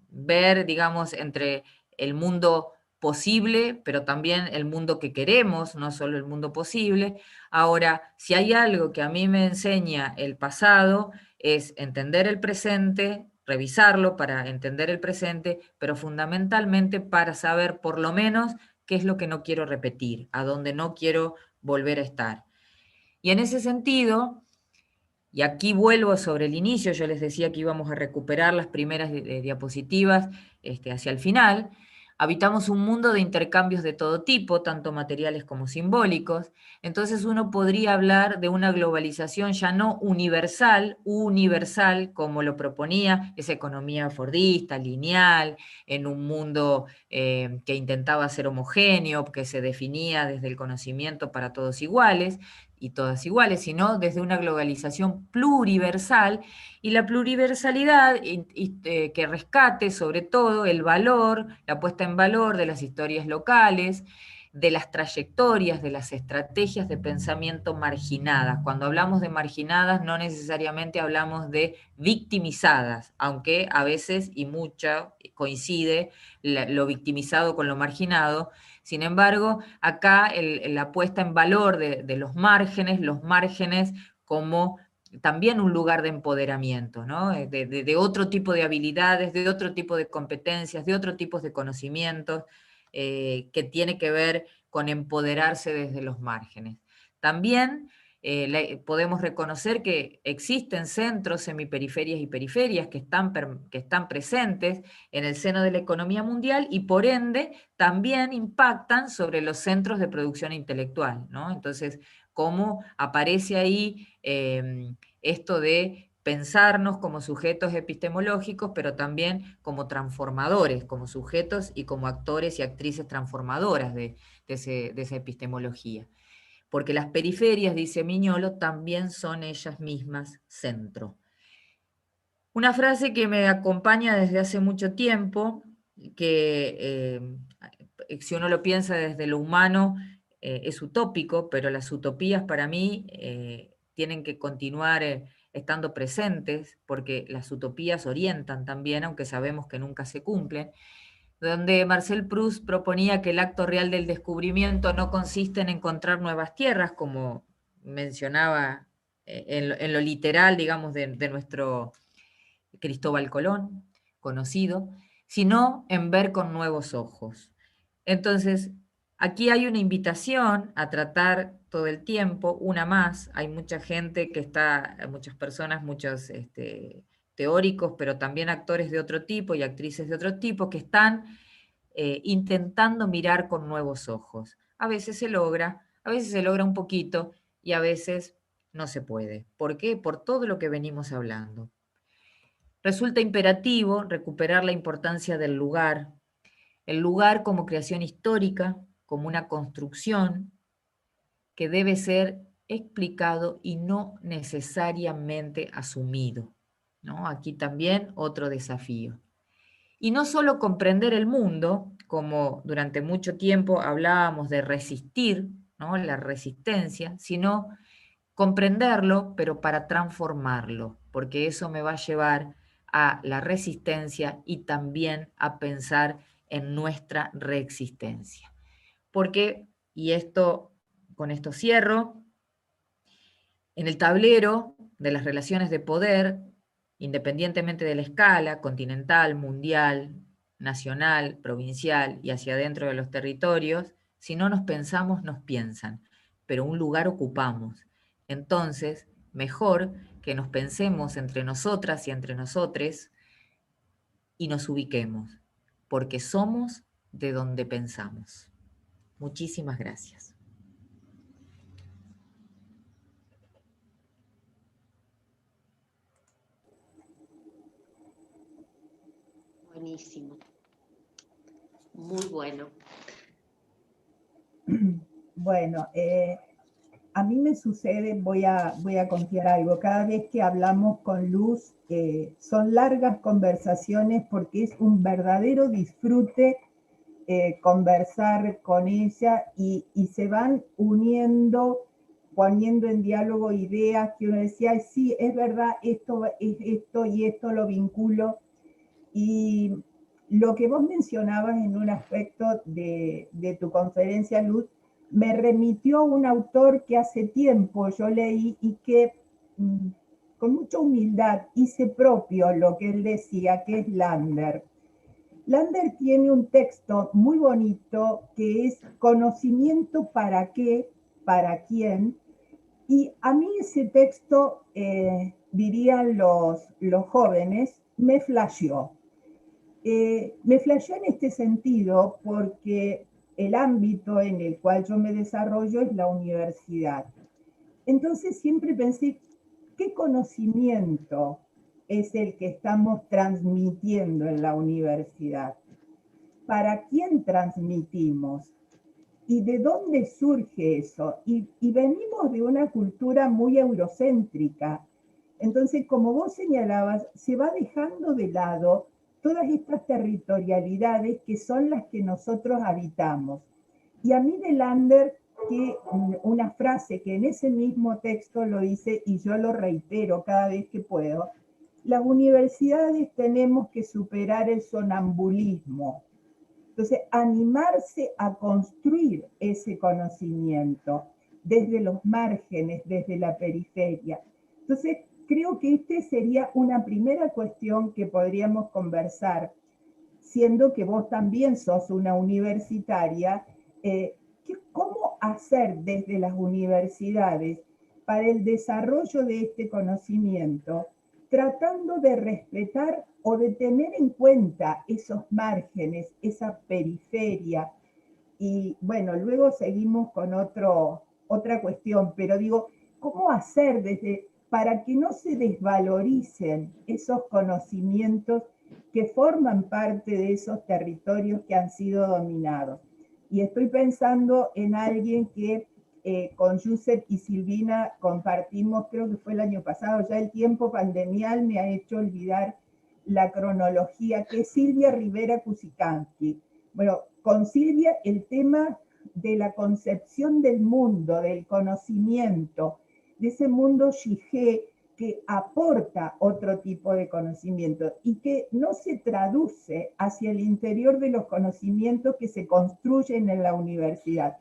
ver, digamos, entre el mundo posible, pero también el mundo que queremos, no solo el mundo posible. Ahora, si hay algo que a mí me enseña el pasado, es entender el presente, revisarlo para entender el presente, pero fundamentalmente para saber por lo menos qué es lo que no quiero repetir, a dónde no quiero volver a estar. Y en ese sentido, y aquí vuelvo sobre el inicio, yo les decía que íbamos a recuperar las primeras diapositivas hacia el final. Habitamos un mundo de intercambios de todo tipo, tanto materiales como simbólicos. Entonces uno podría hablar de una globalización ya no universal como lo proponía esa economía fordista, lineal, en un mundo que intentaba ser homogéneo, que se definía desde el conocimiento para todos iguales, y todas iguales, sino desde una globalización pluriversal, y la pluriversalidad que rescate sobre todo el valor, la puesta en valor de las historias locales, de las trayectorias, de las estrategias de pensamiento marginadas. Cuando hablamos de marginadas no necesariamente hablamos de victimizadas, aunque a veces y mucho coincide lo victimizado con lo marginado. Sin embargo, acá la puesta en valor de los márgenes como también un lugar de empoderamiento, ¿no? De otro tipo de habilidades, de otro tipo de competencias, de otro tipo de conocimientos, que tiene que ver con empoderarse desde los márgenes. También podemos reconocer que existen centros, semiperiferias y periferias que están presentes en el seno de la economía mundial y por ende también impactan sobre los centros de producción intelectual, ¿no? Entonces, cómo aparece ahí esto de pensarnos como sujetos epistemológicos, pero también como transformadores, como sujetos y como actores y actrices transformadoras de esa epistemología. Porque las periferias, dice Miñolo, también son ellas mismas centro. Una frase que me acompaña desde hace mucho tiempo, que si uno lo piensa desde lo humano, es utópico, pero las utopías para mí tienen que continuar estando presentes, porque las utopías orientan también, aunque sabemos que nunca se cumplen, donde Marcel Proust proponía que el acto real del descubrimiento no consiste en encontrar nuevas tierras, como mencionaba en lo literal, digamos, de nuestro Cristóbal Colón, conocido, sino en ver con nuevos ojos. Entonces, Aquí hay una invitación a tratar todo el tiempo, una más, hay mucha gente que está, muchas personas, muchos teóricos, pero también actores de otro tipo y actrices de otro tipo que están intentando mirar con nuevos ojos. A veces se logra un poquito y a veces no se puede. ¿Por qué? Por todo lo que venimos hablando. Resulta imperativo recuperar la importancia del lugar, el lugar como creación histórica, como una construcción que debe ser explicado y no necesariamente asumido, ¿no? Aquí también otro desafío. Y no solo comprender el mundo, como durante mucho tiempo hablábamos de resistir, ¿no? La resistencia, sino comprenderlo, pero para transformarlo, porque eso me va a llevar a la resistencia y también a pensar en nuestra reexistencia. Porque, y esto, con esto cierro, en el tablero de las relaciones de poder, independientemente de la escala, continental, mundial, nacional, provincial y hacia adentro de los territorios, si no nos pensamos, nos piensan, pero un lugar ocupamos. Entonces, mejor que nos pensemos entre nosotras y entre nosotres y nos ubiquemos, porque somos de donde pensamos. Muchísimas gracias. Buenísimo. Muy bueno. Bueno, a mí me sucede, voy a confiar algo, cada vez que hablamos con Luz, son largas conversaciones porque es un verdadero disfrute conversar con ella y se van uniendo, poniendo en diálogo ideas que uno decía, "Ay, sí, es verdad, esto es esto y esto lo vinculo". Y lo que vos mencionabas en un aspecto de tu conferencia, Luz, me remitió a un autor que hace tiempo yo leí y que con mucha humildad hice propio lo que él decía, que es Lander. Lander tiene un texto muy bonito que es Conocimiento para qué, para quién, y a mí ese texto, dirían los jóvenes, me flasheó. Me flasheó en este sentido porque el ámbito en el cual yo me desarrollo es la universidad. Entonces siempre pensé, ¿qué conocimiento es el que estamos transmitiendo en la universidad? ¿Para quién transmitimos? ¿Y de dónde surge eso? Y venimos de una cultura muy eurocéntrica. Entonces, como vos señalabas, se va dejando de lado todas estas territorialidades que son las que nosotros habitamos. Y a mí de Lander, que una frase que en ese mismo texto lo dice, y yo lo reitero cada vez que puedo, las universidades tenemos que superar el sonambulismo. Entonces, animarse a construir ese conocimiento desde los márgenes, desde la periferia. Entonces, creo que esta sería una primera cuestión que podríamos conversar, siendo que vos también sos una universitaria, ¿cómo hacer desde las universidades para el desarrollo de este conocimiento, tratando de respetar o de tener en cuenta esos márgenes, esa periferia? Y bueno, luego seguimos con otra cuestión, pero digo, ¿cómo hacer para que no se desvaloricen esos conocimientos que forman parte de esos territorios que han sido dominados? Y estoy pensando en alguien que con Yusef y Silvina compartimos, creo que fue el año pasado, ya el tiempo pandemial me ha hecho olvidar la cronología, que es Silvia Rivera Cusicanqui. Bueno, con Silvia el tema de la concepción del mundo, del conocimiento, de ese mundo Shige que aporta otro tipo de conocimiento y que no se traduce hacia el interior de los conocimientos que se construyen en la universidad.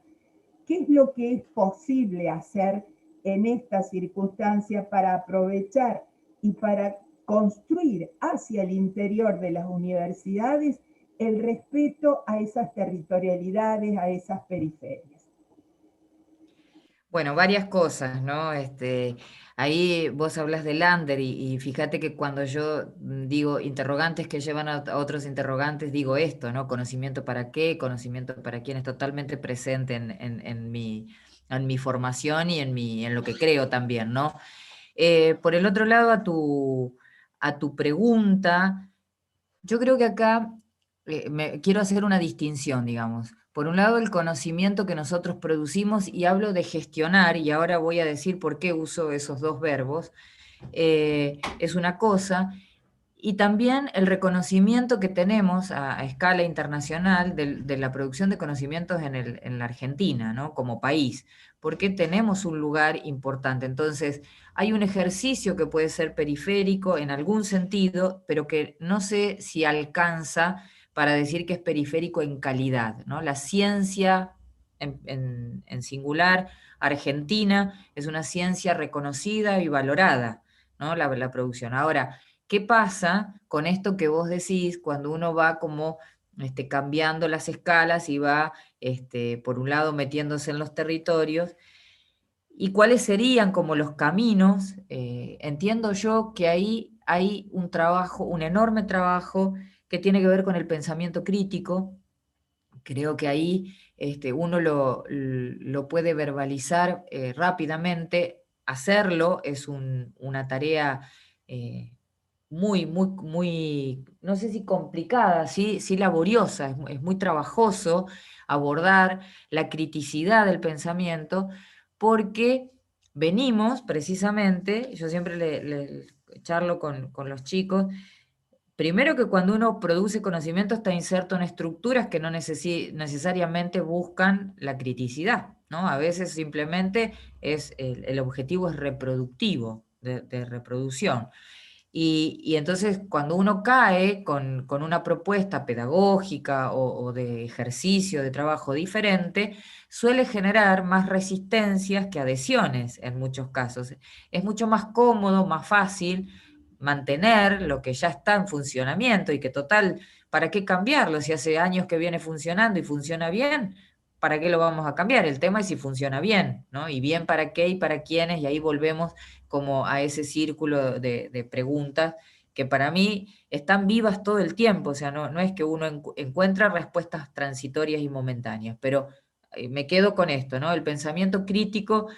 ¿Qué es lo que es posible hacer en estas circunstancias para aprovechar y para construir hacia el interior de las universidades el respeto a esas territorialidades, a esas periferias. Bueno, varias cosas, ¿no? Ahí vos hablas de Lander y fíjate que cuando yo digo interrogantes que llevan a otros interrogantes, digo esto, ¿no? Conocimiento para qué, conocimiento para quién, es totalmente presente en mi formación y en lo que creo también, ¿no? Por el otro lado, a tu pregunta, yo creo que acá quiero hacer una distinción, digamos. Por un lado, el conocimiento que nosotros producimos, y hablo de gestionar, y ahora voy a decir por qué uso esos dos verbos, es una cosa, y también el reconocimiento que tenemos a escala internacional de la producción de conocimientos en la Argentina, ¿no? Como país, porque tenemos un lugar importante. Entonces, hay un ejercicio que puede ser periférico en algún sentido, pero que no sé si alcanza para decir que es periférico en calidad, ¿no? La ciencia en singular, argentina, es una ciencia reconocida y valorada, ¿no? La producción. Ahora, ¿qué pasa con esto que vos decís cuando uno va como cambiando las escalas y va, por un lado, metiéndose en los territorios? ¿Y cuáles serían como los caminos? Entiendo yo que ahí hay un trabajo, un enorme trabajo que tiene que ver con el pensamiento crítico. Creo que ahí uno lo puede verbalizar rápidamente. Hacerlo es una tarea eh, muy, no sé si complicada, sí, sí laboriosa, es muy trabajoso abordar la criticidad del pensamiento, porque venimos precisamente, yo siempre le charlo con los chicos. Primero, que cuando uno produce conocimiento está inserto en estructuras que no necesariamente buscan la criticidad, ¿no? A veces simplemente el objetivo es reproductivo, de reproducción. Y entonces cuando uno cae con una propuesta pedagógica o de ejercicio, de trabajo diferente, suele generar más resistencias que adhesiones en muchos casos. Es mucho más cómodo, más fácil mantener lo que ya está en funcionamiento y que total, ¿para qué cambiarlo? Si hace años que viene funcionando y funciona bien, ¿para qué lo vamos a cambiar? El tema es si funciona bien, ¿no? Y bien para qué y para quiénes, y ahí volvemos como a ese círculo de preguntas que para mí están vivas todo el tiempo. O sea, no es que uno encuentra respuestas transitorias y momentáneas, pero me quedo con esto, ¿no? El pensamiento crítico,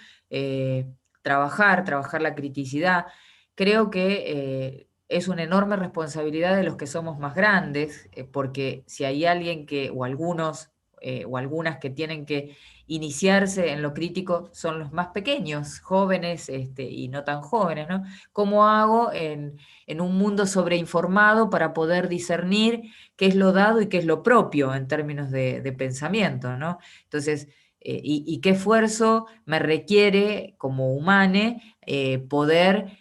trabajar la criticidad. Creo que es una enorme responsabilidad de los que somos más grandes, porque si hay alguien o algunos, o algunas que tienen que iniciarse en lo crítico, son los más pequeños, jóvenes, y no tan jóvenes, ¿no? ¿Cómo hago en un mundo sobreinformado para poder discernir qué es lo dado y qué es lo propio en términos de pensamiento, ¿no? Entonces, y qué esfuerzo me requiere como humane poder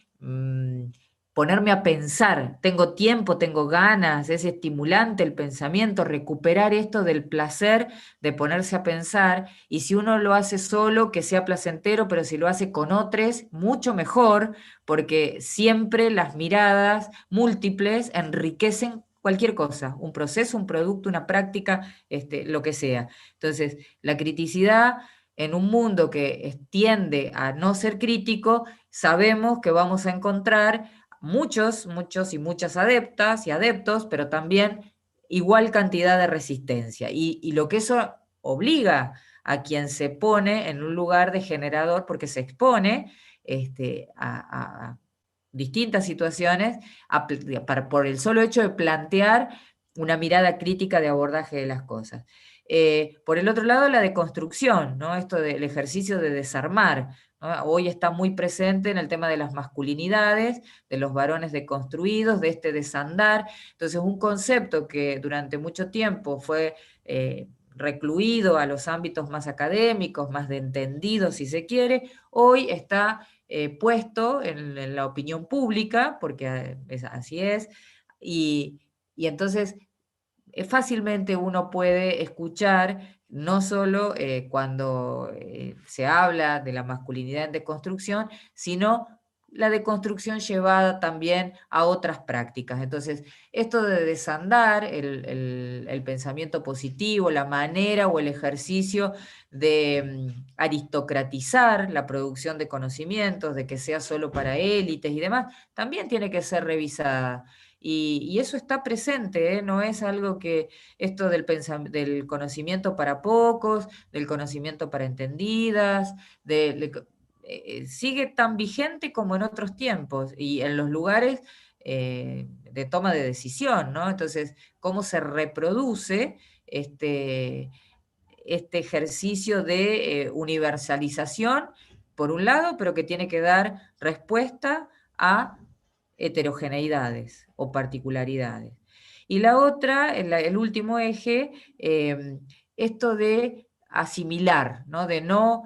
ponerme a pensar. Tengo tiempo, tengo ganas, es estimulante el pensamiento, recuperar esto del placer de ponerse a pensar, y si uno lo hace solo, que sea placentero, pero si lo hace con otros, mucho mejor, porque siempre las miradas múltiples enriquecen cualquier cosa, un proceso, un producto, una práctica, lo que sea. Entonces, la criticidad en un mundo que tiende a no ser crítico, sabemos que vamos a encontrar muchos y muchas adeptas y adeptos, pero también igual cantidad de resistencia. Y lo que eso obliga a quien se pone en un lugar de generador, porque se expone a distintas situaciones, por el solo hecho de plantear una mirada crítica de abordaje de las cosas. Por el otro lado, la deconstrucción, ¿no? Esto del ejercicio de desarmar, ¿no? Hoy está muy presente en el tema de las masculinidades, de los varones deconstruidos, de este desandar. Entonces, un concepto que durante mucho tiempo fue recluido a los ámbitos más académicos, más de entendido, si se quiere, hoy está puesto en la opinión pública, porque así es, y entonces fácilmente uno puede escuchar, no solo cuando se habla de la masculinidad en deconstrucción, sino la deconstrucción llevada también a otras prácticas. Entonces, esto de desandar el pensamiento positivo, la manera o el ejercicio de aristocratizar la producción de conocimientos, de que sea solo para élites y demás, también tiene que ser revisada. Y eso está presente, ¿eh? No es algo que esto del conocimiento para pocos, del conocimiento para entendidas, sigue tan vigente como en otros tiempos y en los lugares de toma de decisión, ¿no? Entonces, cómo se reproduce este ejercicio de universalización, por un lado, pero que tiene que dar respuesta a heterogeneidades o particularidades. Y la otra, el último eje, esto de asimilar, ¿no? De no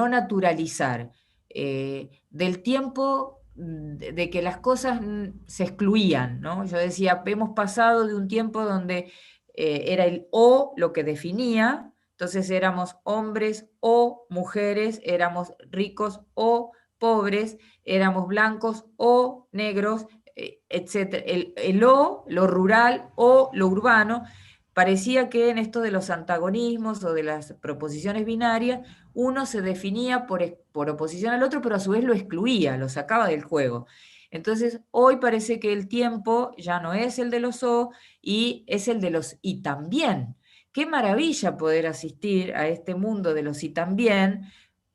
naturalizar, del tiempo de que las cosas se excluían, ¿no? Yo decía, hemos pasado de un tiempo donde era el o lo que definía, entonces éramos hombres o mujeres, éramos ricos o pobres, éramos blancos o negros, etc. El o, lo rural o lo urbano, parecía que en esto de los antagonismos o de las proposiciones binarias, uno se definía por oposición al otro, pero a su vez lo excluía, lo sacaba del juego. Entonces, hoy parece que el tiempo ya no es el de los o y es el de los y también. Qué maravilla poder asistir a este mundo de los y también,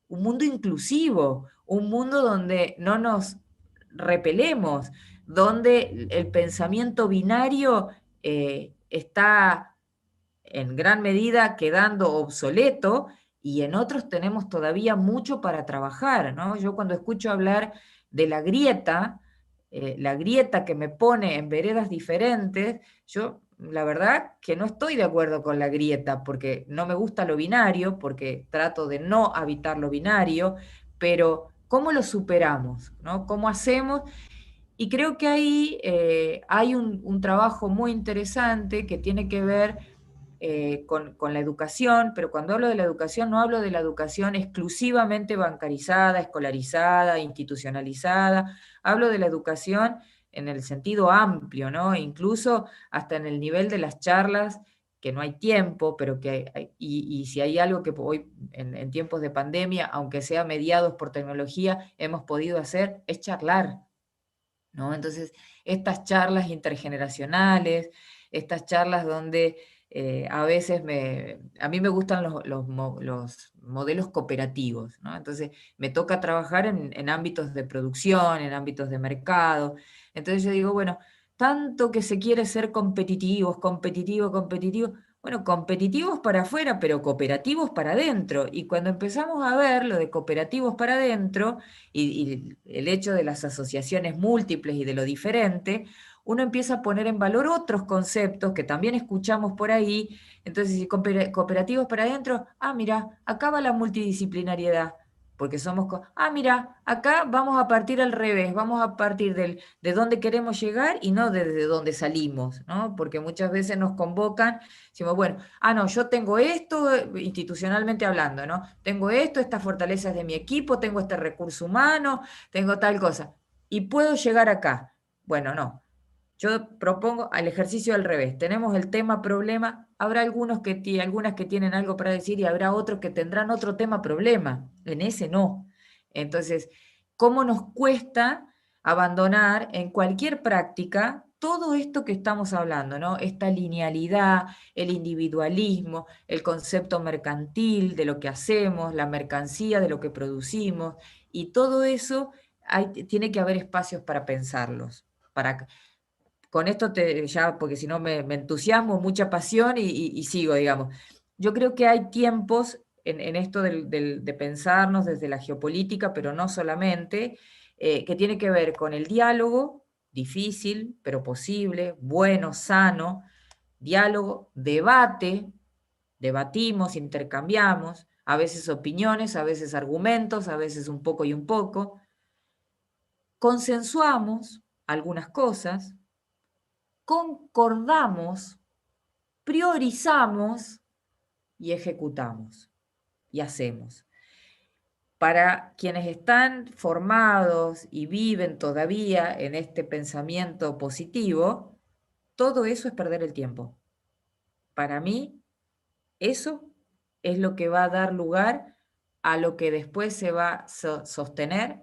un mundo inclusivo, un mundo donde no nos repelemos, donde el pensamiento binario está en gran medida quedando obsoleto y en otros tenemos todavía mucho para trabajar, ¿no? Yo cuando escucho hablar de la grieta que me pone en veredas diferentes, yo la verdad que no estoy de acuerdo con la grieta porque no me gusta lo binario, porque trato de no habitar lo binario, pero ¿cómo lo superamos? ¿No? ¿Cómo hacemos? Y creo que ahí hay un trabajo muy interesante que tiene que ver con la educación, pero cuando hablo de la educación no hablo de la educación exclusivamente bancarizada, escolarizada, institucionalizada, hablo de la educación en el sentido amplio, ¿no? Incluso hasta en el nivel de las charlas, que no hay tiempo, pero y si hay algo que hoy en tiempos de pandemia, aunque sea mediados por tecnología, hemos podido hacer, es charlar, ¿no? Entonces, estas charlas intergeneracionales, estas charlas donde a veces a mí me gustan los modelos cooperativos, ¿no? Entonces, me toca trabajar en ámbitos de producción, en ámbitos de mercado. Entonces yo digo, bueno, tanto que se quiere ser competitivos, competitivo, competitivo. Bueno, competitivos para afuera, pero cooperativos para adentro. Y cuando empezamos a ver lo de cooperativos para adentro, y el hecho de las asociaciones múltiples y de lo diferente, uno empieza a poner en valor otros conceptos que también escuchamos por ahí. Entonces, si cooperativos para adentro, mira, acá va la multidisciplinariedad, porque mira, acá vamos a partir al revés, vamos a partir de dónde queremos llegar y no desde dónde salimos, ¿no? Porque muchas veces nos convocan, decimos, bueno, no, yo tengo esto institucionalmente hablando, ¿no? Tengo esto, estas fortalezas de mi equipo, tengo este recurso humano, tengo tal cosa, y puedo llegar acá. Bueno, no. Yo propongo al ejercicio al revés. Tenemos el tema problema, habrá algunas que tienen algo para decir y habrá otros que tendrán otro tema problema. En ese no. Entonces, ¿cómo nos cuesta abandonar en cualquier práctica todo esto que estamos hablando, ¿no? Esta linealidad, el individualismo, el concepto mercantil de lo que hacemos, la mercancía de lo que producimos, y todo eso tiene que haber espacios para pensarlos, para con esto ya, porque si no me entusiasmo, mucha pasión y sigo, digamos. Yo creo que hay tiempos en esto de pensarnos desde la geopolítica, pero no solamente, que tiene que ver con el diálogo, difícil, pero posible, bueno, sano, diálogo, debate, debatimos, intercambiamos, a veces opiniones, a veces argumentos, a veces un poco y un poco, consensuamos algunas cosas, concordamos, priorizamos y ejecutamos y hacemos. para quienes están formados y viven todavía en este pensamiento positivo, todo eso es perder el tiempo. Para mí, eso es lo que va a dar lugar a lo que después se va a sostener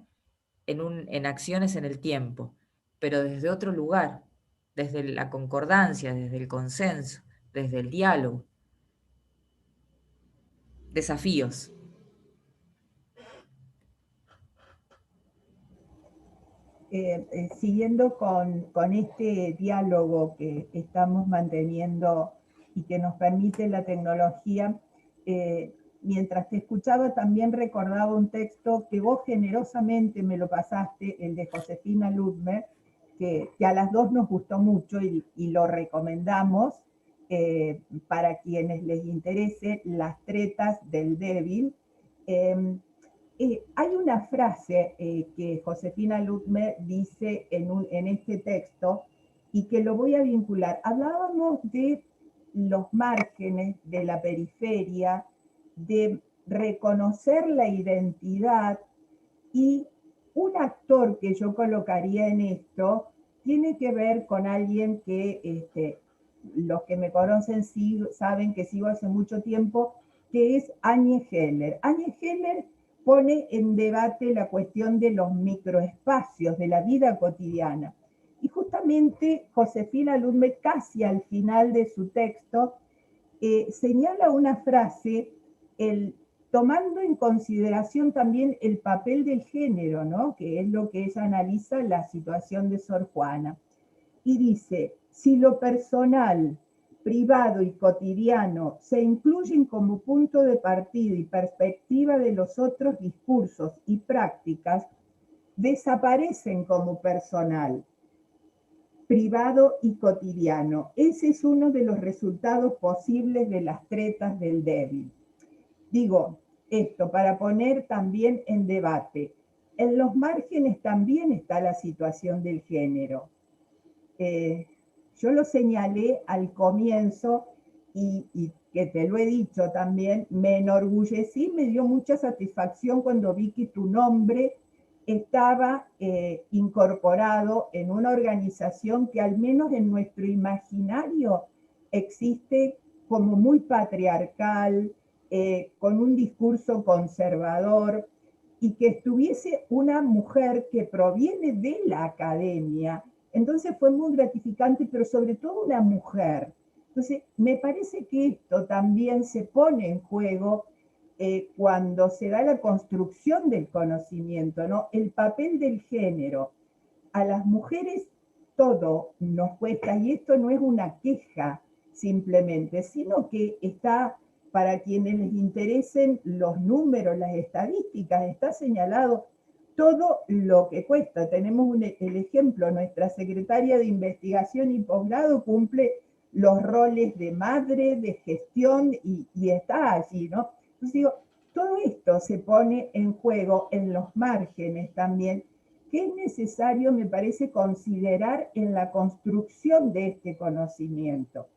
en acciones en el tiempo, pero desde otro lugar, desde la concordancia, desde el consenso, desde el diálogo. Desafíos. Siguiendo con este diálogo que estamos manteniendo y que nos permite la tecnología, mientras te escuchaba también recordaba un texto que vos generosamente me lo pasaste, el de Josefina Ludmer, que a las dos nos gustó mucho y lo recomendamos para quienes les interese, Las tretas del débil. Hay una frase que Josefina Ludmer dice en este texto y que lo voy a vincular. Hablábamos de los márgenes, de la periferia, de reconocer la identidad, y un actor que yo colocaría en esto tiene que ver con alguien que los que me conocen saben que sigo hace mucho tiempo, que es Agne Heller. Agne Heller pone en debate la cuestión de los microespacios, de la vida cotidiana. Y justamente Josefina Ludmer, casi al final de su texto, señala una frase, tomando en consideración también el papel del género, ¿no? Que es lo que ella analiza la situación de Sor Juana. Y dice, si lo personal, privado y cotidiano se incluyen como punto de partida y perspectiva de los otros discursos y prácticas, desaparecen como personal, privado y cotidiano. Ese es uno de los resultados posibles de las tretas del débil. Digo esto para poner también en debate. En los márgenes también está la situación del género. Yo lo señalé al comienzo y que te lo he dicho también, me enorgullecí, me dio mucha satisfacción cuando vi que tu nombre estaba incorporado en una organización que al menos en nuestro imaginario existe como muy patriarcal, con un discurso conservador, y que estuviese una mujer que proviene de la academia. Entonces fue muy gratificante, pero sobre todo una mujer. Entonces, me parece que esto también se pone en juego cuando se da la construcción del conocimiento, ¿no? El papel del género. A las mujeres todo nos cuesta, y esto no es una queja simplemente, sino que está, para quienes les interesen los números, las estadísticas, está señalado todo lo que cuesta. Tenemos el ejemplo, nuestra secretaria de investigación y posgrado cumple los roles de madre, de gestión, y está allí, ¿no? Entonces digo, todo esto se pone en juego en los márgenes también, que es necesario, me parece, considerar en la construcción de este conocimiento,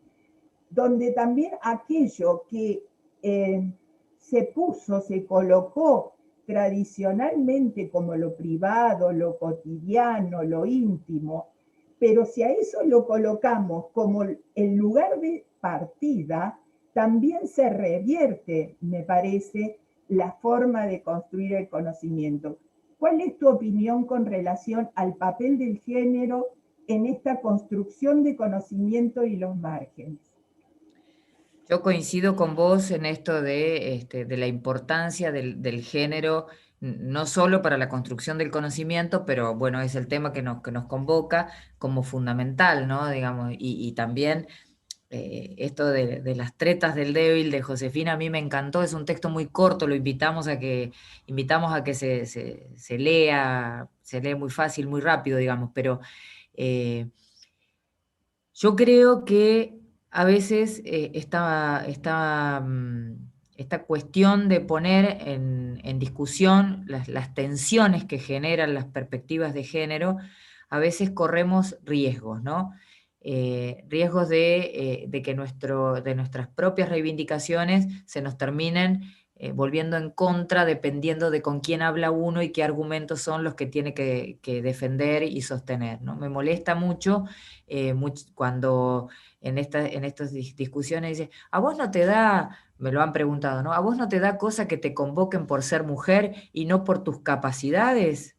donde también aquello que se colocó tradicionalmente como lo privado, lo cotidiano, lo íntimo, pero si a eso lo colocamos como el lugar de partida, también se revierte, me parece, la forma de construir el conocimiento. ¿Cuál es tu opinión con relación al papel del género en esta construcción de conocimiento y los márgenes? Yo coincido con vos en esto de la importancia del género, no solo para la construcción del conocimiento, pero bueno, es el tema que nos convoca como fundamental, ¿no? Digamos, y también esto de las tretas del débil de Josefina a mí me encantó, es un texto muy corto, lo invitamos invitamos a que se lea, se lee muy fácil, muy rápido, digamos, pero yo creo que a veces esta cuestión de poner en discusión las tensiones que generan las perspectivas de género, a veces corremos riesgos, ¿no? Riesgos de que de nuestras propias reivindicaciones se nos terminen volviendo en contra dependiendo de con quién habla uno y qué argumentos son los que tiene que defender y sostener, ¿no? Me molesta mucho, cuando en estas discusiones dice, ¿a vos no te da, me lo han preguntado, ¿no? ¿A vos no te da cosa que te convoquen por ser mujer y no por tus capacidades?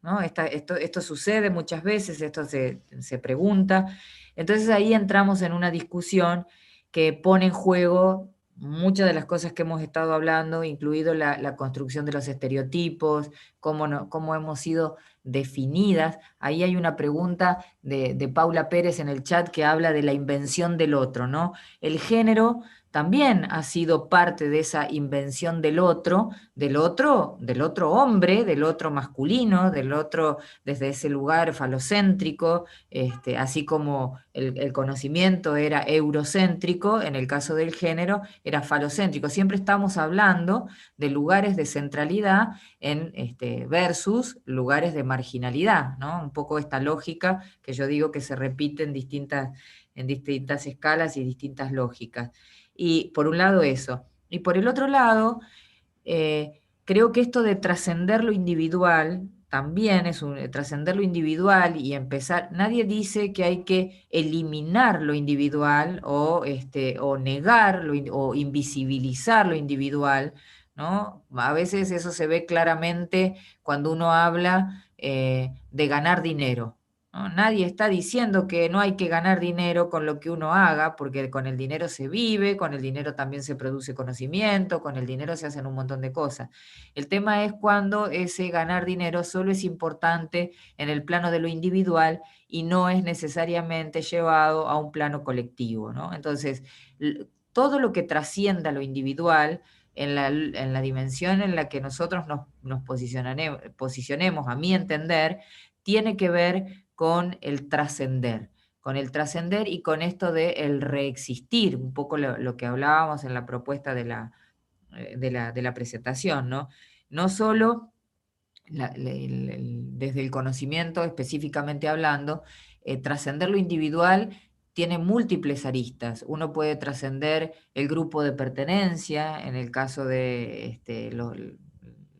¿No? Esto sucede muchas veces, esto se pregunta. Entonces ahí entramos en una discusión que pone en juego muchas de las cosas que hemos estado hablando, incluido la construcción de los estereotipos, cómo hemos sido definidas. Ahí hay una pregunta de Paula Pérez en el chat que habla de la invención del otro, ¿no? El género también ha sido parte de esa invención del otro hombre, del otro masculino, del otro desde ese lugar falocéntrico, así como el conocimiento era eurocéntrico, en el caso del género era falocéntrico. Siempre estamos hablando de lugares de centralidad versus lugares de marginalidad, ¿no? Un poco esta lógica que yo digo que se repite en distintas escalas y distintas lógicas. Y por un lado eso. Y por el otro lado, creo que esto de trascender lo individual también es trascender lo individual y empezar. Nadie dice que hay que eliminar lo individual o negar o invisibilizar lo individual, ¿no? A veces eso se ve claramente cuando uno habla de ganar dinero. ¿No? Nadie está diciendo que no hay que ganar dinero con lo que uno haga, porque con el dinero se vive, con el dinero también se produce conocimiento, con el dinero se hacen un montón de cosas. El tema es cuando ese ganar dinero solo es importante en el plano de lo individual y no es necesariamente llevado a un plano colectivo, ¿no? Entonces, todo lo que trascienda lo individual, en la dimensión en la que nosotros nos posicionemos, a mi entender, tiene que ver con el trascender y con esto de el reexistir, un poco lo que hablábamos en la propuesta de la presentación, ¿no? No solo desde el conocimiento específicamente hablando, trascender lo individual tiene múltiples aristas. Uno puede trascender el grupo de pertenencia, en el caso de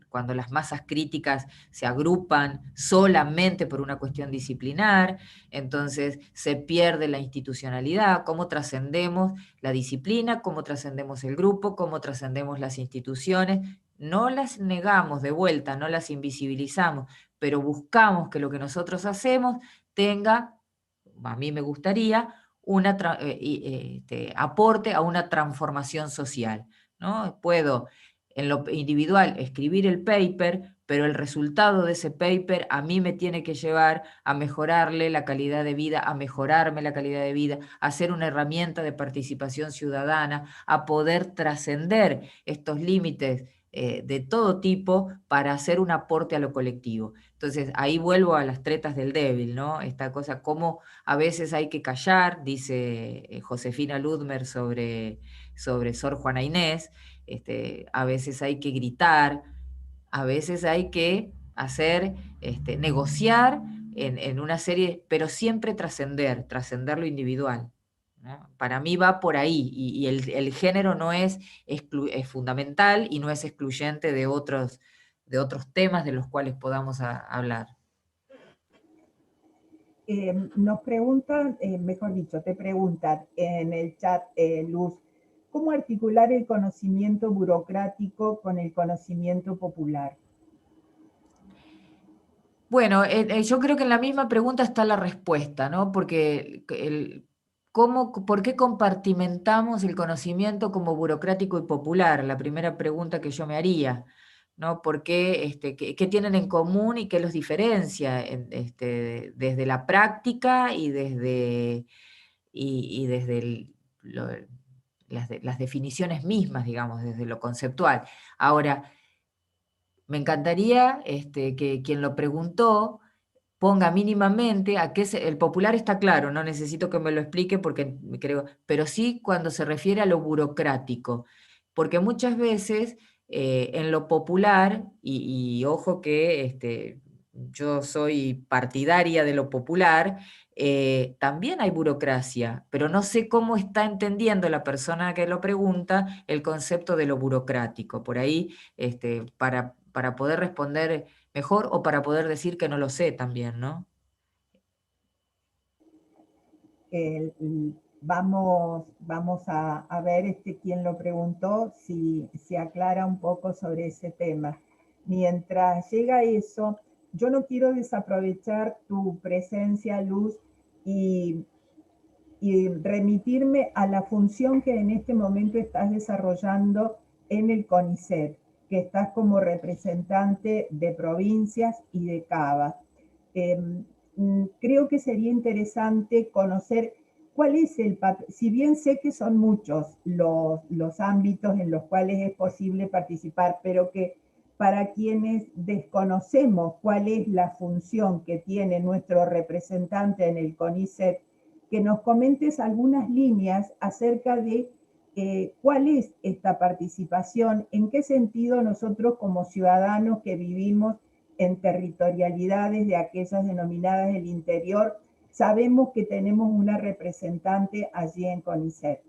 cuando las masas críticas se agrupan solamente por una cuestión disciplinar, entonces se pierde la institucionalidad. ¿Cómo trascendemos la disciplina? ¿Cómo trascendemos el grupo? ¿Cómo trascendemos las instituciones? No las negamos de vuelta, no las invisibilizamos, pero buscamos que lo que nosotros hacemos tenga, a mí me gustaría, aporte a una transformación social, ¿no? Puedo en lo individual escribir el paper, pero el resultado de ese paper a mí me tiene que llevar a mejorarle la calidad de vida, a mejorarme la calidad de vida, a ser una herramienta de participación ciudadana, a poder trascender estos límites de todo tipo para hacer un aporte a lo colectivo. Entonces, ahí vuelvo a las tretas del débil, ¿no? Esta cosa, cómo a veces hay que callar, dice Josefina Ludmer sobre Sor Juana Inés, a veces hay que gritar, a veces hay que hacer, negociar en una serie, pero siempre trascender lo individual, ¿no? Para mí va por ahí, y el género no es fundamental y no es excluyente de otros temas de los cuales podamos hablar. Nos preguntan, mejor dicho, te preguntan en el chat, Luz, ¿cómo articular el conocimiento burocrático con el conocimiento popular? Bueno, yo creo que en la misma pregunta está la respuesta, ¿no? Porque ¿por qué compartimentamos el conocimiento como burocrático y popular? La primera pregunta que yo me haría, ¿no? ¿Por qué, qué tienen en común y qué los diferencia desde la práctica y desde las definiciones mismas, digamos, desde lo conceptual? Ahora, me encantaría que quien lo preguntó ponga mínimamente el popular está claro, no necesito que me lo explique porque creo, pero sí cuando se refiere a lo burocrático, porque muchas veces en lo popular, y ojo que yo soy partidaria de lo popular, también hay burocracia, pero no sé cómo está entendiendo la persona que lo pregunta el concepto de lo burocrático. Por ahí, para poder responder mejor o para poder decir que no lo sé también, ¿no? Vamos a ver quién lo preguntó, si se aclara un poco sobre ese tema. Mientras llega eso, yo no quiero desaprovechar tu presencia, Luz, y, y remitirme a la función que en este momento estás desarrollando en el CONICET, que estás como representante de provincias y de CABA. Creo que sería interesante conocer cuál es el papel, si bien sé que son muchos los ámbitos en los cuales es posible participar, pero que para quienes desconocemos cuál es la función que tiene nuestro representante en el CONICET, que nos comentes algunas líneas acerca de cuál es esta participación, en qué sentido nosotros como ciudadanos que vivimos en territorialidades de aquellas denominadas del interior, sabemos que tenemos una representante allí en CONICET.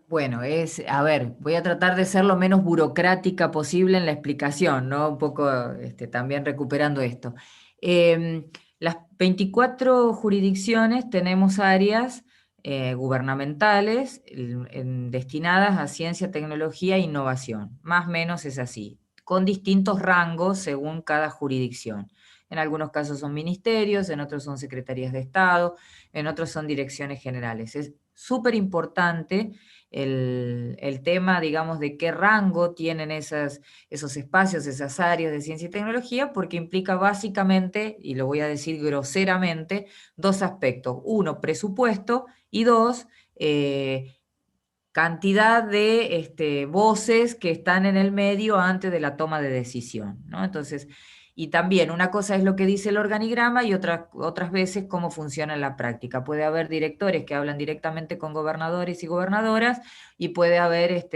Bueno, a ver, voy a tratar de ser lo menos burocrática posible en la explicación, ¿no? Un poco también recuperando esto. Las 24 jurisdicciones tenemos áreas gubernamentales destinadas a ciencia, tecnología e innovación. Más o menos es así, con distintos rangos según cada jurisdicción. En algunos casos son ministerios, en otros son secretarías de Estado, en otros son direcciones generales. Es súper importante el tema, digamos, de qué rango tienen esos espacios, esas áreas de ciencia y tecnología, porque implica básicamente, y lo voy a decir groseramente, dos aspectos. Uno, presupuesto, y dos, cantidad de voces que están en el medio antes de la toma de decisión, ¿no? Entonces, y también una cosa es lo que dice el organigrama y otras veces cómo funciona en la práctica. Puede haber directores que hablan directamente con gobernadores y gobernadoras y puede haber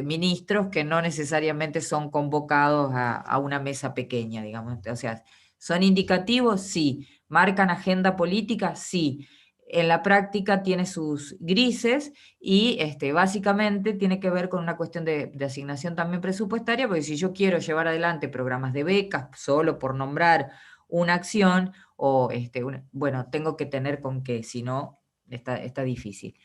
ministros que no necesariamente son convocados a una mesa pequeña, digamos. O sea, ¿son indicativos? Sí. ¿Marcan agenda política? Sí. En la práctica tiene sus grises y básicamente tiene que ver con una cuestión de asignación también presupuestaria, porque si yo quiero llevar adelante programas de becas, solo por nombrar una acción, o bueno, tengo que tener con qué, si no, está difícil.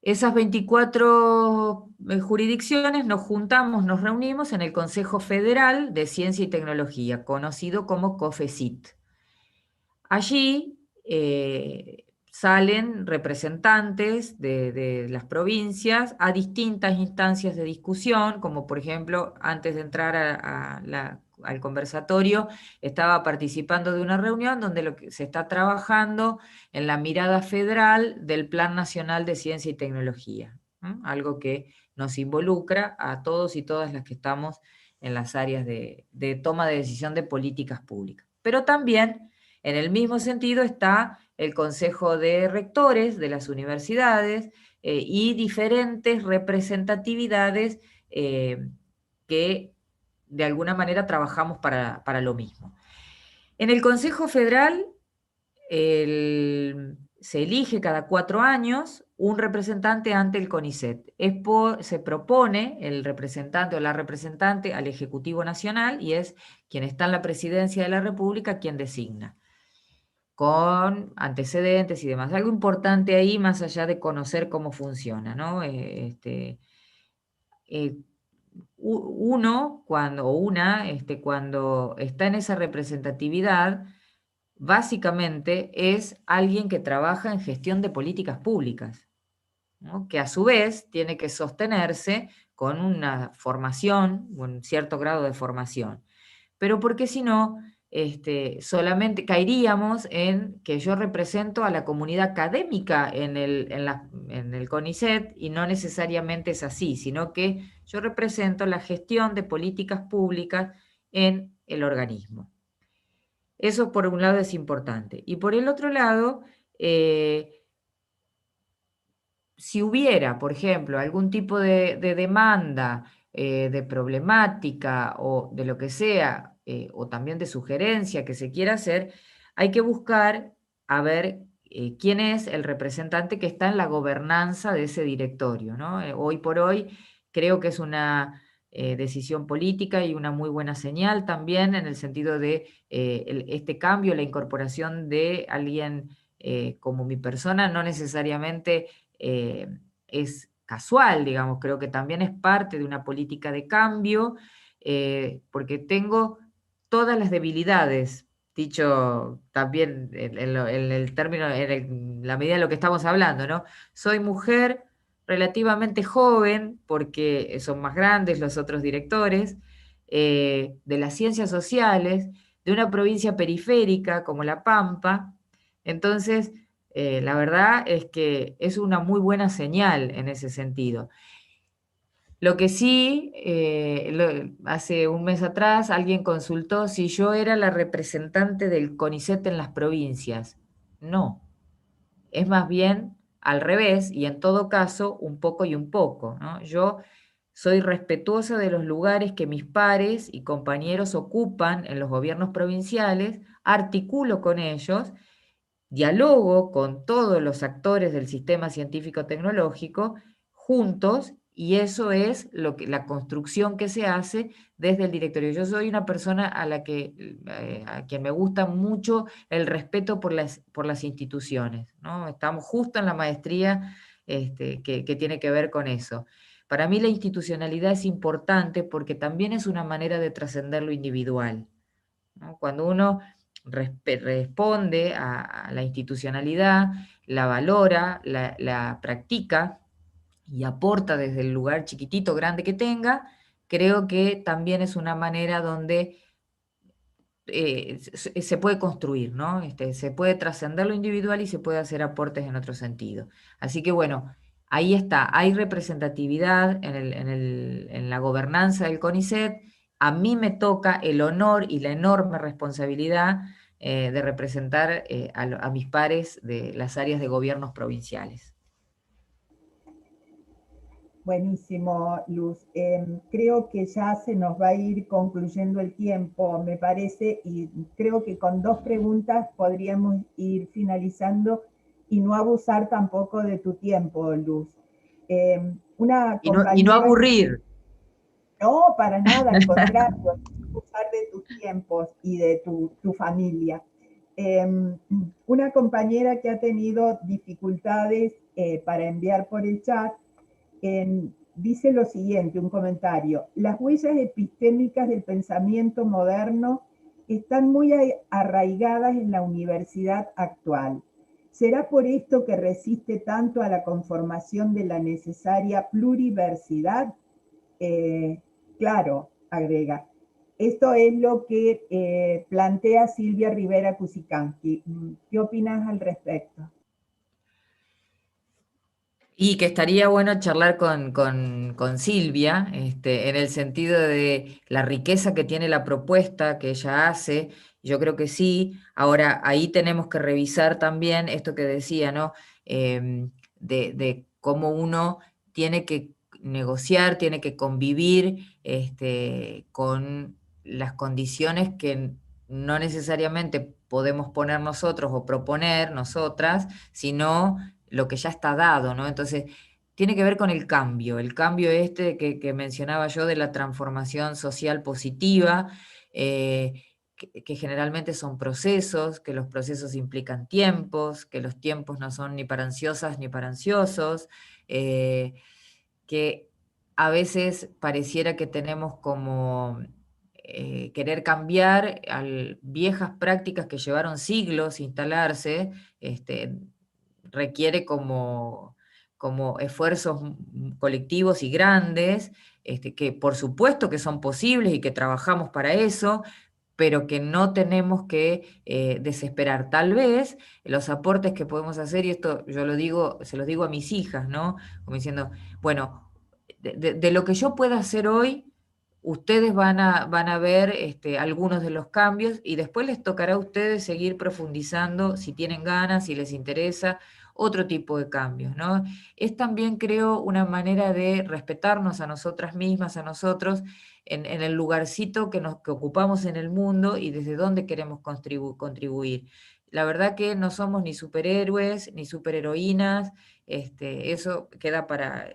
Esas 24 jurisdicciones nos juntamos, nos reunimos en el Consejo Federal de Ciencia y Tecnología, conocido como COFECIT. Allí salen representantes de las provincias a distintas instancias de discusión, como por ejemplo, antes de entrar al conversatorio, estaba participando de una reunión donde lo que se está trabajando en la mirada federal del Plan Nacional de Ciencia y Tecnología, algo que nos involucra a todos y todas las que estamos en las áreas de toma de decisión de políticas públicas. Pero también en el mismo sentido está el Consejo de Rectores de las universidades y diferentes representatividades que de alguna manera trabajamos para lo mismo. En el Consejo Federal se elige cada 4 años un representante ante el CONICET. Se propone el representante o la representante al Ejecutivo Nacional y es quien está en la Presidencia de la República quien designa, con antecedentes y demás. Algo importante ahí, más allá de conocer cómo funciona, ¿no? Uno, cuando está en esa representatividad, básicamente es alguien que trabaja en gestión de políticas públicas, ¿no? Que a su vez tiene que sostenerse con una formación, un cierto grado de formación. Pero porque si no, solamente caeríamos en que yo represento a la comunidad académica en el CONICET y no necesariamente es así, sino que yo represento la gestión de políticas públicas en el organismo. Eso por un lado es importante. Y por el otro lado, si hubiera, por ejemplo, algún tipo de demanda de problemática o de lo que sea, o también de sugerencia que se quiera hacer, hay que buscar a ver quién es el representante que está en la gobernanza de ese directorio, ¿no? Hoy por hoy creo que es una decisión política y una muy buena señal también en el sentido de este cambio, la incorporación de alguien como mi persona, no necesariamente es casual, digamos, creo que también es parte de una política de cambio, porque tengo todas las debilidades, dicho también en el término, la medida de lo que estamos hablando, ¿no? Soy mujer relativamente joven, porque son más grandes los otros directores, de las ciencias sociales, de una provincia periférica como La Pampa. Entonces, la verdad es que es una muy buena señal en ese sentido. Lo que sí, hace un mes atrás alguien consultó si yo era la representante del CONICET en las provincias. No, es más bien al revés y en todo caso un poco y un poco, ¿no? Yo soy respetuosa de los lugares que mis pares y compañeros ocupan en los gobiernos provinciales, articulo con ellos, dialogo con todos los actores del sistema científico-tecnológico juntos, y eso es la construcción que se hace desde el directorio. Yo soy una persona a quien me gusta mucho el respeto por las instituciones, ¿no? Estamos justo en la maestría que tiene que ver con eso. Para mí la institucionalidad es importante porque también es una manera de trascender lo individual, ¿no? Cuando uno responde a la institucionalidad, la valora, la practica y aporta desde el lugar chiquitito, grande que tenga, creo que también es una manera donde se puede construir, ¿no? Se puede trascender lo individual y se puede hacer aportes en otro sentido. Así que bueno, ahí está, hay representatividad en la gobernanza del CONICET. A mí me toca el honor y la enorme responsabilidad de representar a mis pares de las áreas de gobiernos provinciales. Buenísimo, Luz. Creo que ya se nos va a ir concluyendo el tiempo, me parece, y creo que con 2 preguntas podríamos ir finalizando y no abusar tampoco de tu tiempo, Luz. Una Y no compañera... aburrir. No, para nada, al contrario, abusar de tus tiempos y de tu familia. Una compañera que ha tenido dificultades para enviar por el chat, dice lo siguiente, un comentario: las huellas epistémicas del pensamiento moderno están muy arraigadas en la universidad actual. ¿Será por esto que resiste tanto a la conformación de la necesaria pluriversidad? Claro, agrega. Esto es lo que plantea Silvia Rivera Cusicanqui. ¿Qué opinas al respecto? Y que estaría bueno charlar con Silvia, en el sentido de la riqueza que tiene la propuesta que ella hace. Yo creo que sí. Ahora, ahí tenemos que revisar también esto que decía, ¿no? De cómo uno tiene que negociar, tiene que convivir con las condiciones que no necesariamente podemos poner nosotros o proponer nosotras, sino lo que ya está dado, ¿no? Entonces, tiene que ver con el cambio que mencionaba yo de la transformación social positiva, que generalmente son procesos, que los procesos implican tiempos, que los tiempos no son ni para ansiosas ni para ansiosos, que a veces pareciera que tenemos como querer cambiar viejas prácticas que llevaron siglos instalarse, requiere como esfuerzos colectivos y grandes, que por supuesto que son posibles y que trabajamos para eso, pero que no tenemos que desesperar. Tal vez los aportes que podemos hacer, y esto yo lo digo, se los digo a mis hijas, ¿no? Como diciendo, bueno, de lo que yo pueda hacer hoy, ustedes van a ver algunos de los cambios y después les tocará a ustedes seguir profundizando si tienen ganas, si les interesa, otro tipo de cambios, ¿no? Es también, creo, una manera de respetarnos a nosotras mismas, a nosotros, en el lugarcito que ocupamos en el mundo y desde dónde queremos contribuir. La verdad que no somos ni superhéroes, ni superheroínas, eso queda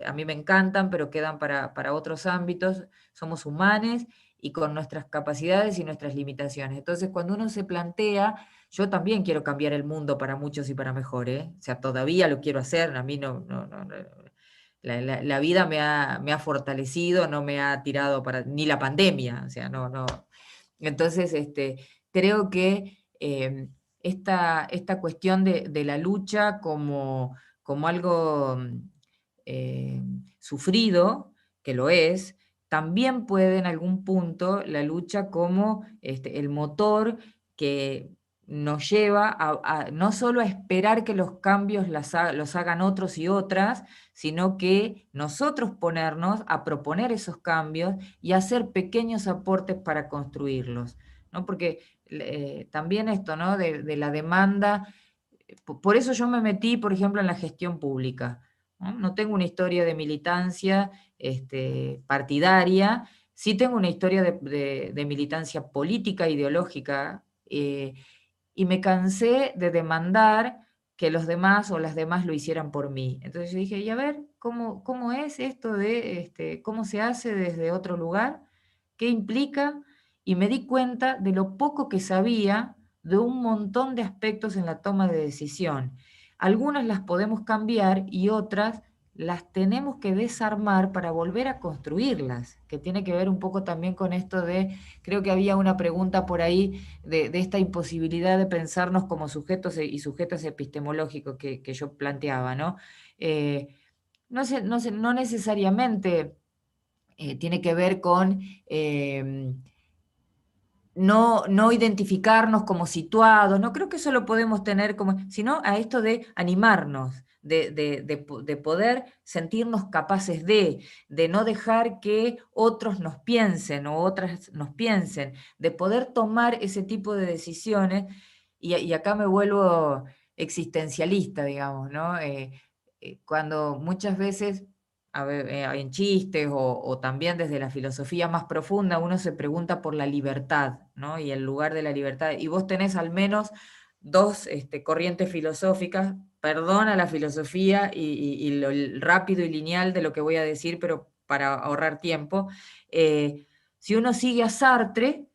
a mí me encantan, pero quedan para otros ámbitos. Somos humanos y con nuestras capacidades y nuestras limitaciones. Entonces, cuando uno se plantea, yo también quiero cambiar el mundo para muchos y para mejor, ¿eh? O sea, todavía lo quiero hacer, a mí la vida me ha fortalecido, no me ha tirado ni la pandemia, o sea, no. Entonces, creo que esta cuestión de la lucha como algo sufrido, que lo es, también puede en algún punto la lucha como el motor que nos lleva no solo a esperar que los cambios los hagan otros y otras, sino que nosotros ponernos a proponer esos cambios y hacer pequeños aportes para construirlos, ¿no? Porque también esto, ¿no? de la demanda, por eso yo me metí, por ejemplo, en la gestión pública, ¿no? No tengo una historia de militancia partidaria, sí tengo una historia de militancia política, ideológica, y me cansé de demandar que los demás o las demás lo hicieran por mí. Entonces yo dije, y a ver, ¿cómo es esto de cómo se hace desde otro lugar? ¿Qué implica? Y me di cuenta de lo poco que sabía de un montón de aspectos en la toma de decisión. Algunas las podemos cambiar y otras las tenemos que desarmar para volver a construirlas, que tiene que ver un poco también con esto creo que había una pregunta por ahí de esta imposibilidad de pensarnos como sujetos y sujetas epistemológicos que yo planteaba, ¿no? No necesariamente tiene que ver con no identificarnos como situados, no creo que eso lo podemos tener sino a esto de animarnos, de poder sentirnos capaces de no dejar que otros nos piensen o otras nos piensen, de poder tomar ese tipo de decisiones, y acá me vuelvo existencialista, digamos, ¿no? Cuando muchas veces en chistes o también desde la filosofía más profunda, uno se pregunta por la libertad, ¿no? Y el lugar de la libertad. Y vos tenés al menos dos corrientes filosóficas, perdona la filosofía y lo rápido y lineal de lo que voy a decir, pero para ahorrar tiempo. Si uno sigue a Sartre,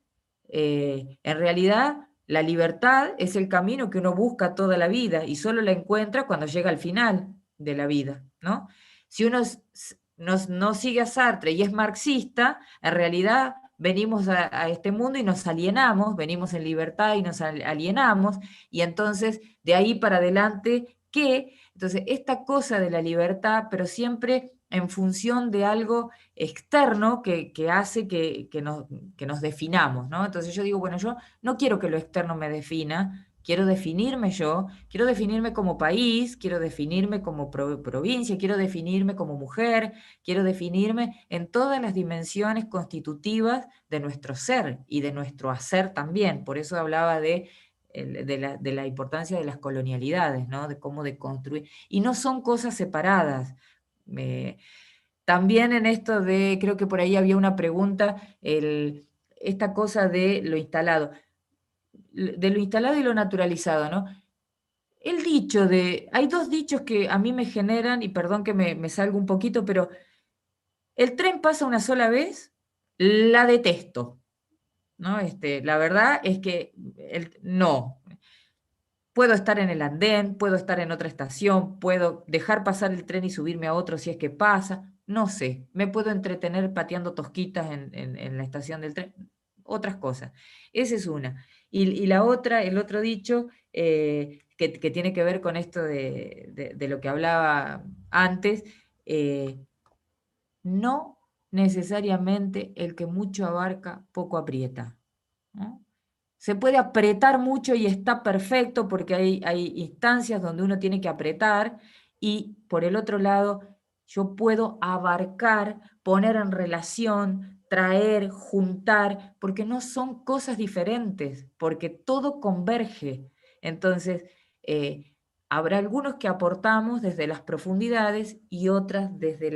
en realidad la libertad es el camino que uno busca toda la vida y solo la encuentra cuando llega al final de la vida, ¿no? Si uno no sigue a Sartre y es marxista, en realidad venimos a este mundo y nos alienamos, venimos en libertad y nos alienamos, y entonces de ahí para adelante, ¿qué? Entonces, esta cosa de la libertad, pero siempre en función de algo externo que hace que nos definamos, ¿no? Entonces yo digo, bueno, yo no quiero que lo externo me defina, quiero definirme yo, quiero definirme como país, quiero definirme como provincia, quiero definirme como mujer, quiero definirme en todas las dimensiones constitutivas de nuestro ser y de nuestro hacer también. Por eso hablaba de la importancia de las colonialidades, ¿no? De cómo de construir. Y no son cosas separadas. También en esto creo que por ahí había una pregunta, esta cosa de lo instalado y lo naturalizado, ¿no? Hay dos dichos que a mí me generan, y perdón que me salgo un poquito, pero el tren pasa una sola vez, la detesto, ¿no? La verdad es que no. Puedo estar en el andén, puedo estar en otra estación, puedo dejar pasar el tren y subirme a otro si es que pasa, no sé, me puedo entretener pateando tosquitas en la estación del tren, otras cosas. Esa es una. Y la otra, el otro dicho, que tiene que ver con esto de lo que hablaba antes, no necesariamente el que mucho abarca, poco aprieta, ¿no? Se puede apretar mucho y está perfecto porque hay instancias donde uno tiene que apretar, y por el otro lado yo puedo abarcar, poner en relación, traer, juntar, porque no son cosas diferentes, porque todo converge. Entonces, Habrá algunos que aportamos desde las profundidades y otras desde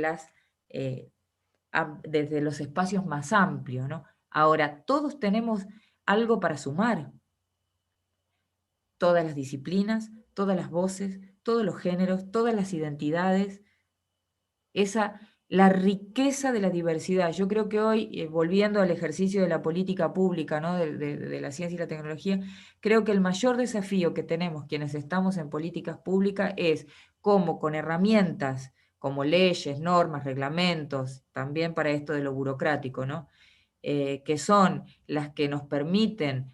desde los espacios más amplios, ¿no? Ahora, todos tenemos algo para sumar. Todas las disciplinas, todas las voces, todos los géneros, todas las identidades, la riqueza de la diversidad. Yo creo que hoy, volviendo al ejercicio de la política pública, ¿no? de la ciencia y la tecnología, creo que el mayor desafío que tenemos quienes estamos en políticas públicas es cómo con herramientas como leyes, normas, reglamentos, también para esto de lo burocrático, ¿no? Que son las que nos permiten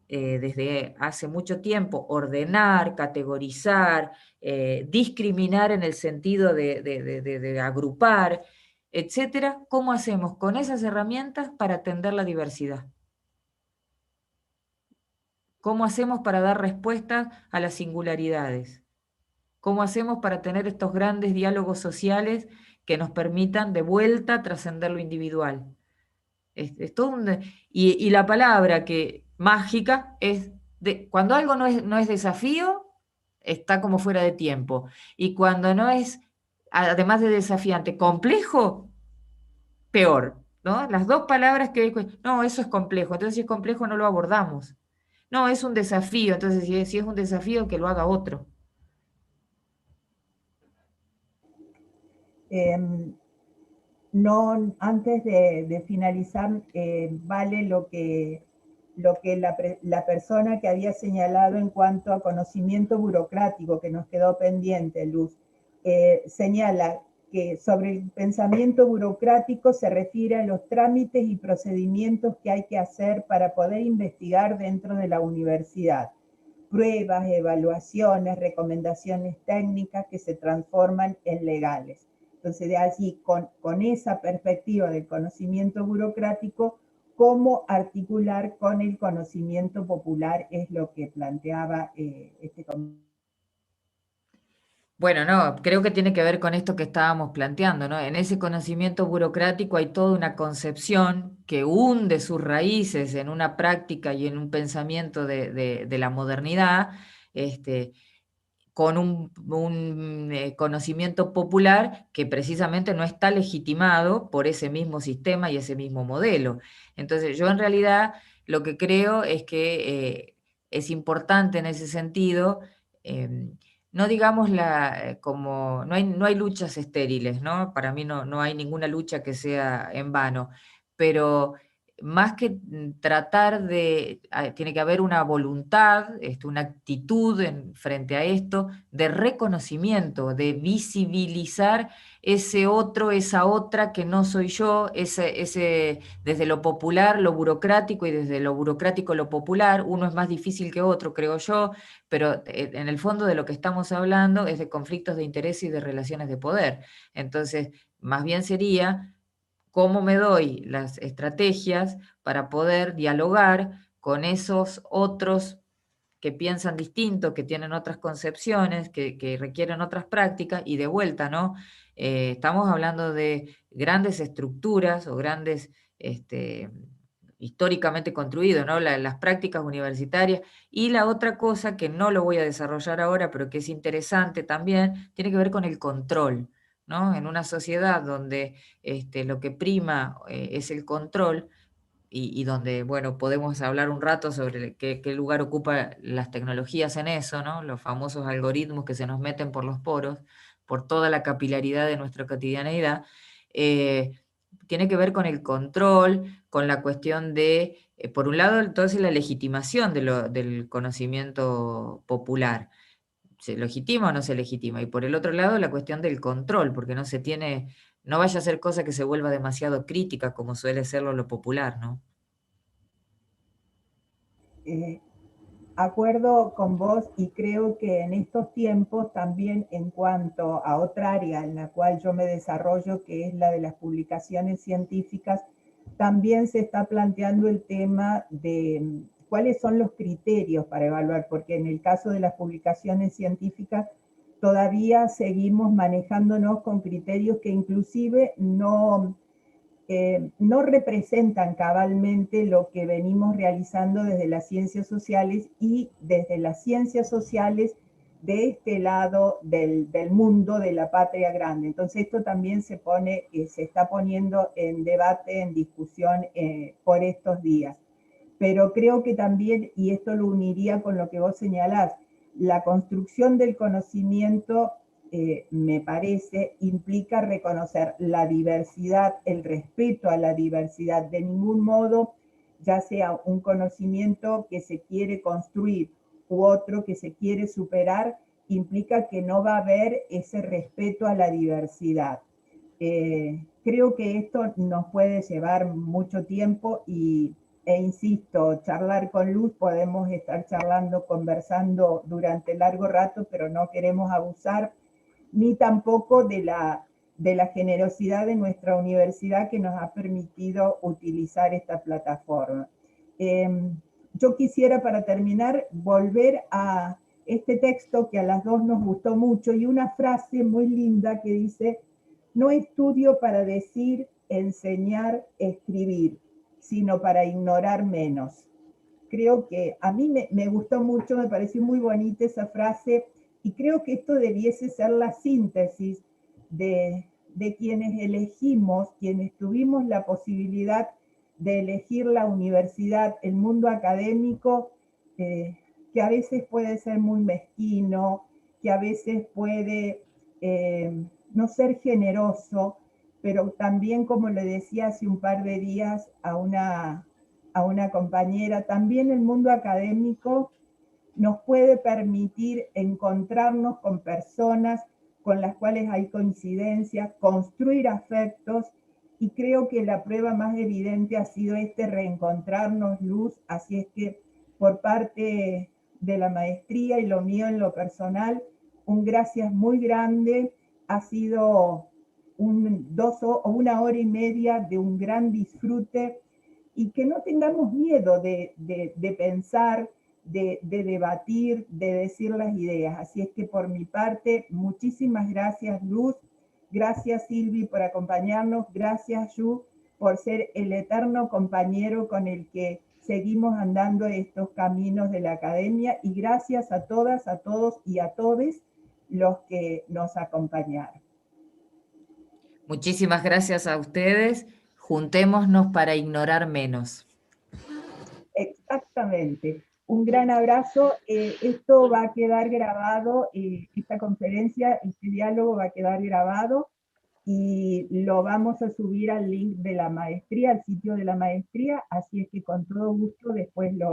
desde hace mucho tiempo ordenar, categorizar, discriminar en el sentido de agrupar, etcétera. ¿Cómo hacemos con esas herramientas para atender la diversidad? ¿Cómo hacemos para dar respuesta a las singularidades? ¿Cómo hacemos para tener estos grandes diálogos sociales que nos permitan de vuelta trascender lo individual? Es todo y la palabra que mágica es cuando algo no es desafío, está como fuera de tiempo. Y cuando no es, además de desafiante, complejo, peor, ¿no? Las dos palabras no, eso es complejo, entonces si es complejo no lo abordamos. No, es un desafío, entonces si es un desafío, que lo haga otro. No, antes de finalizar, vale lo que la persona que había señalado en cuanto a conocimiento burocrático, que nos quedó pendiente, Luz, señala que sobre el pensamiento burocrático se refiere a los trámites y procedimientos que hay que hacer para poder investigar dentro de la universidad. Pruebas, evaluaciones, recomendaciones técnicas que se transforman en legales. Entonces, de allí, con esa perspectiva del conocimiento burocrático, cómo articular con el conocimiento popular es lo que planteaba este comentario. Bueno, no, creo que tiene que ver con esto que estábamos planteando, ¿no? En ese conocimiento burocrático hay toda una concepción que hunde sus raíces en una práctica y en un pensamiento de la modernidad, con un conocimiento popular que precisamente no está legitimado por ese mismo sistema y ese mismo modelo. Entonces, yo en realidad lo que creo es que es importante en ese sentido, no digamos como, no hay luchas estériles, ¿no? Para mí no hay ninguna lucha que sea en vano, pero más que tratar tiene que haber una voluntad, una actitud frente a esto, de reconocimiento, de visibilizar ese otro, esa otra que no soy yo, desde lo popular, lo burocrático, y desde lo burocrático, lo popular. Uno es más difícil que otro, creo yo, pero en el fondo de lo que estamos hablando es de conflictos de interés y de relaciones de poder. Entonces, más bien sería cómo me doy las estrategias para poder dialogar con esos otros que piensan distinto, que tienen otras concepciones, que requieren otras prácticas, y de vuelta, ¿no? Estamos hablando de grandes estructuras o grandes, históricamente construidos, ¿no? Las prácticas universitarias. Y la otra cosa que no lo voy a desarrollar ahora, pero que es interesante también, tiene que ver con el control, ¿no? En una sociedad donde lo que prima es el control, y donde, bueno, podemos hablar un rato sobre qué lugar ocupa las tecnologías en eso, ¿no? Los famosos algoritmos que se nos meten por los poros, por toda la capilaridad de nuestra cotidianeidad, eh, tiene que ver con el control, con la cuestión de, por un lado, entonces la legitimación del conocimiento popular. ¿Se legitima o no se legitima? Y por el otro lado, la cuestión del control, porque no vaya a ser cosa que se vuelva demasiado crítica, como suele serlo lo popular, ¿no? Acuerdo con vos, y creo que en estos tiempos también, en cuanto a otra área en la cual yo me desarrollo, que es la de las publicaciones científicas, también se está planteando el tema de cuáles son los criterios para evaluar, porque en el caso de las publicaciones científicas todavía seguimos manejándonos con criterios que inclusive no representan cabalmente lo que venimos realizando desde las ciencias sociales, y desde las ciencias sociales de este lado del mundo de la patria grande. Entonces esto también se está poniendo en debate, en discusión por estos días. Pero creo que también, y esto lo uniría con lo que vos señalás, la construcción del conocimiento, me parece, implica reconocer la diversidad, el respeto a la diversidad. De ningún modo, ya sea un conocimiento que se quiere construir u otro que se quiere superar, implica que no va a haber ese respeto a la diversidad. Creo que esto nos puede llevar mucho tiempo e insisto, charlar con Luz, podemos estar charlando, conversando durante largo rato, pero no queremos abusar, ni tampoco de la generosidad de nuestra universidad que nos ha permitido utilizar esta plataforma. Yo quisiera, para terminar, volver a este texto que a las dos nos gustó mucho, y una frase muy linda que dice: no estudio para decir, enseñar, escribir, sino para ignorar menos. Creo que a mí me gustó mucho, me pareció muy bonita esa frase, y creo que esto debiese ser la síntesis de quienes elegimos, quienes tuvimos la posibilidad de elegir la universidad, el mundo académico, que a veces puede ser muy mezquino, que a veces puede no ser generoso, pero también, como le decía hace un par de días a una compañera, también el mundo académico nos puede permitir encontrarnos con personas con las cuales hay coincidencias, construir afectos, y creo que la prueba más evidente ha sido este reencontrarnos, Luz. Así es que por parte de la maestría y lo mío en lo personal, un gracias muy grande. Ha sido una hora y media de un gran disfrute, y que no tengamos miedo de pensar, de debatir, de decir las ideas. Así es que por mi parte, muchísimas gracias, Luz. Gracias, Silvi, por acompañarnos. Gracias, Yu, por ser el eterno compañero con el que seguimos andando estos caminos de la academia. Y gracias a todas, a todos y a todes los que nos acompañaron. Muchísimas gracias a ustedes. Juntémonos para ignorar menos. Exactamente. Un gran abrazo. Esto va a quedar grabado, esta conferencia, este diálogo va a quedar grabado, y lo vamos a subir al link de la maestría, al sitio de la maestría, así es que con todo gusto después lo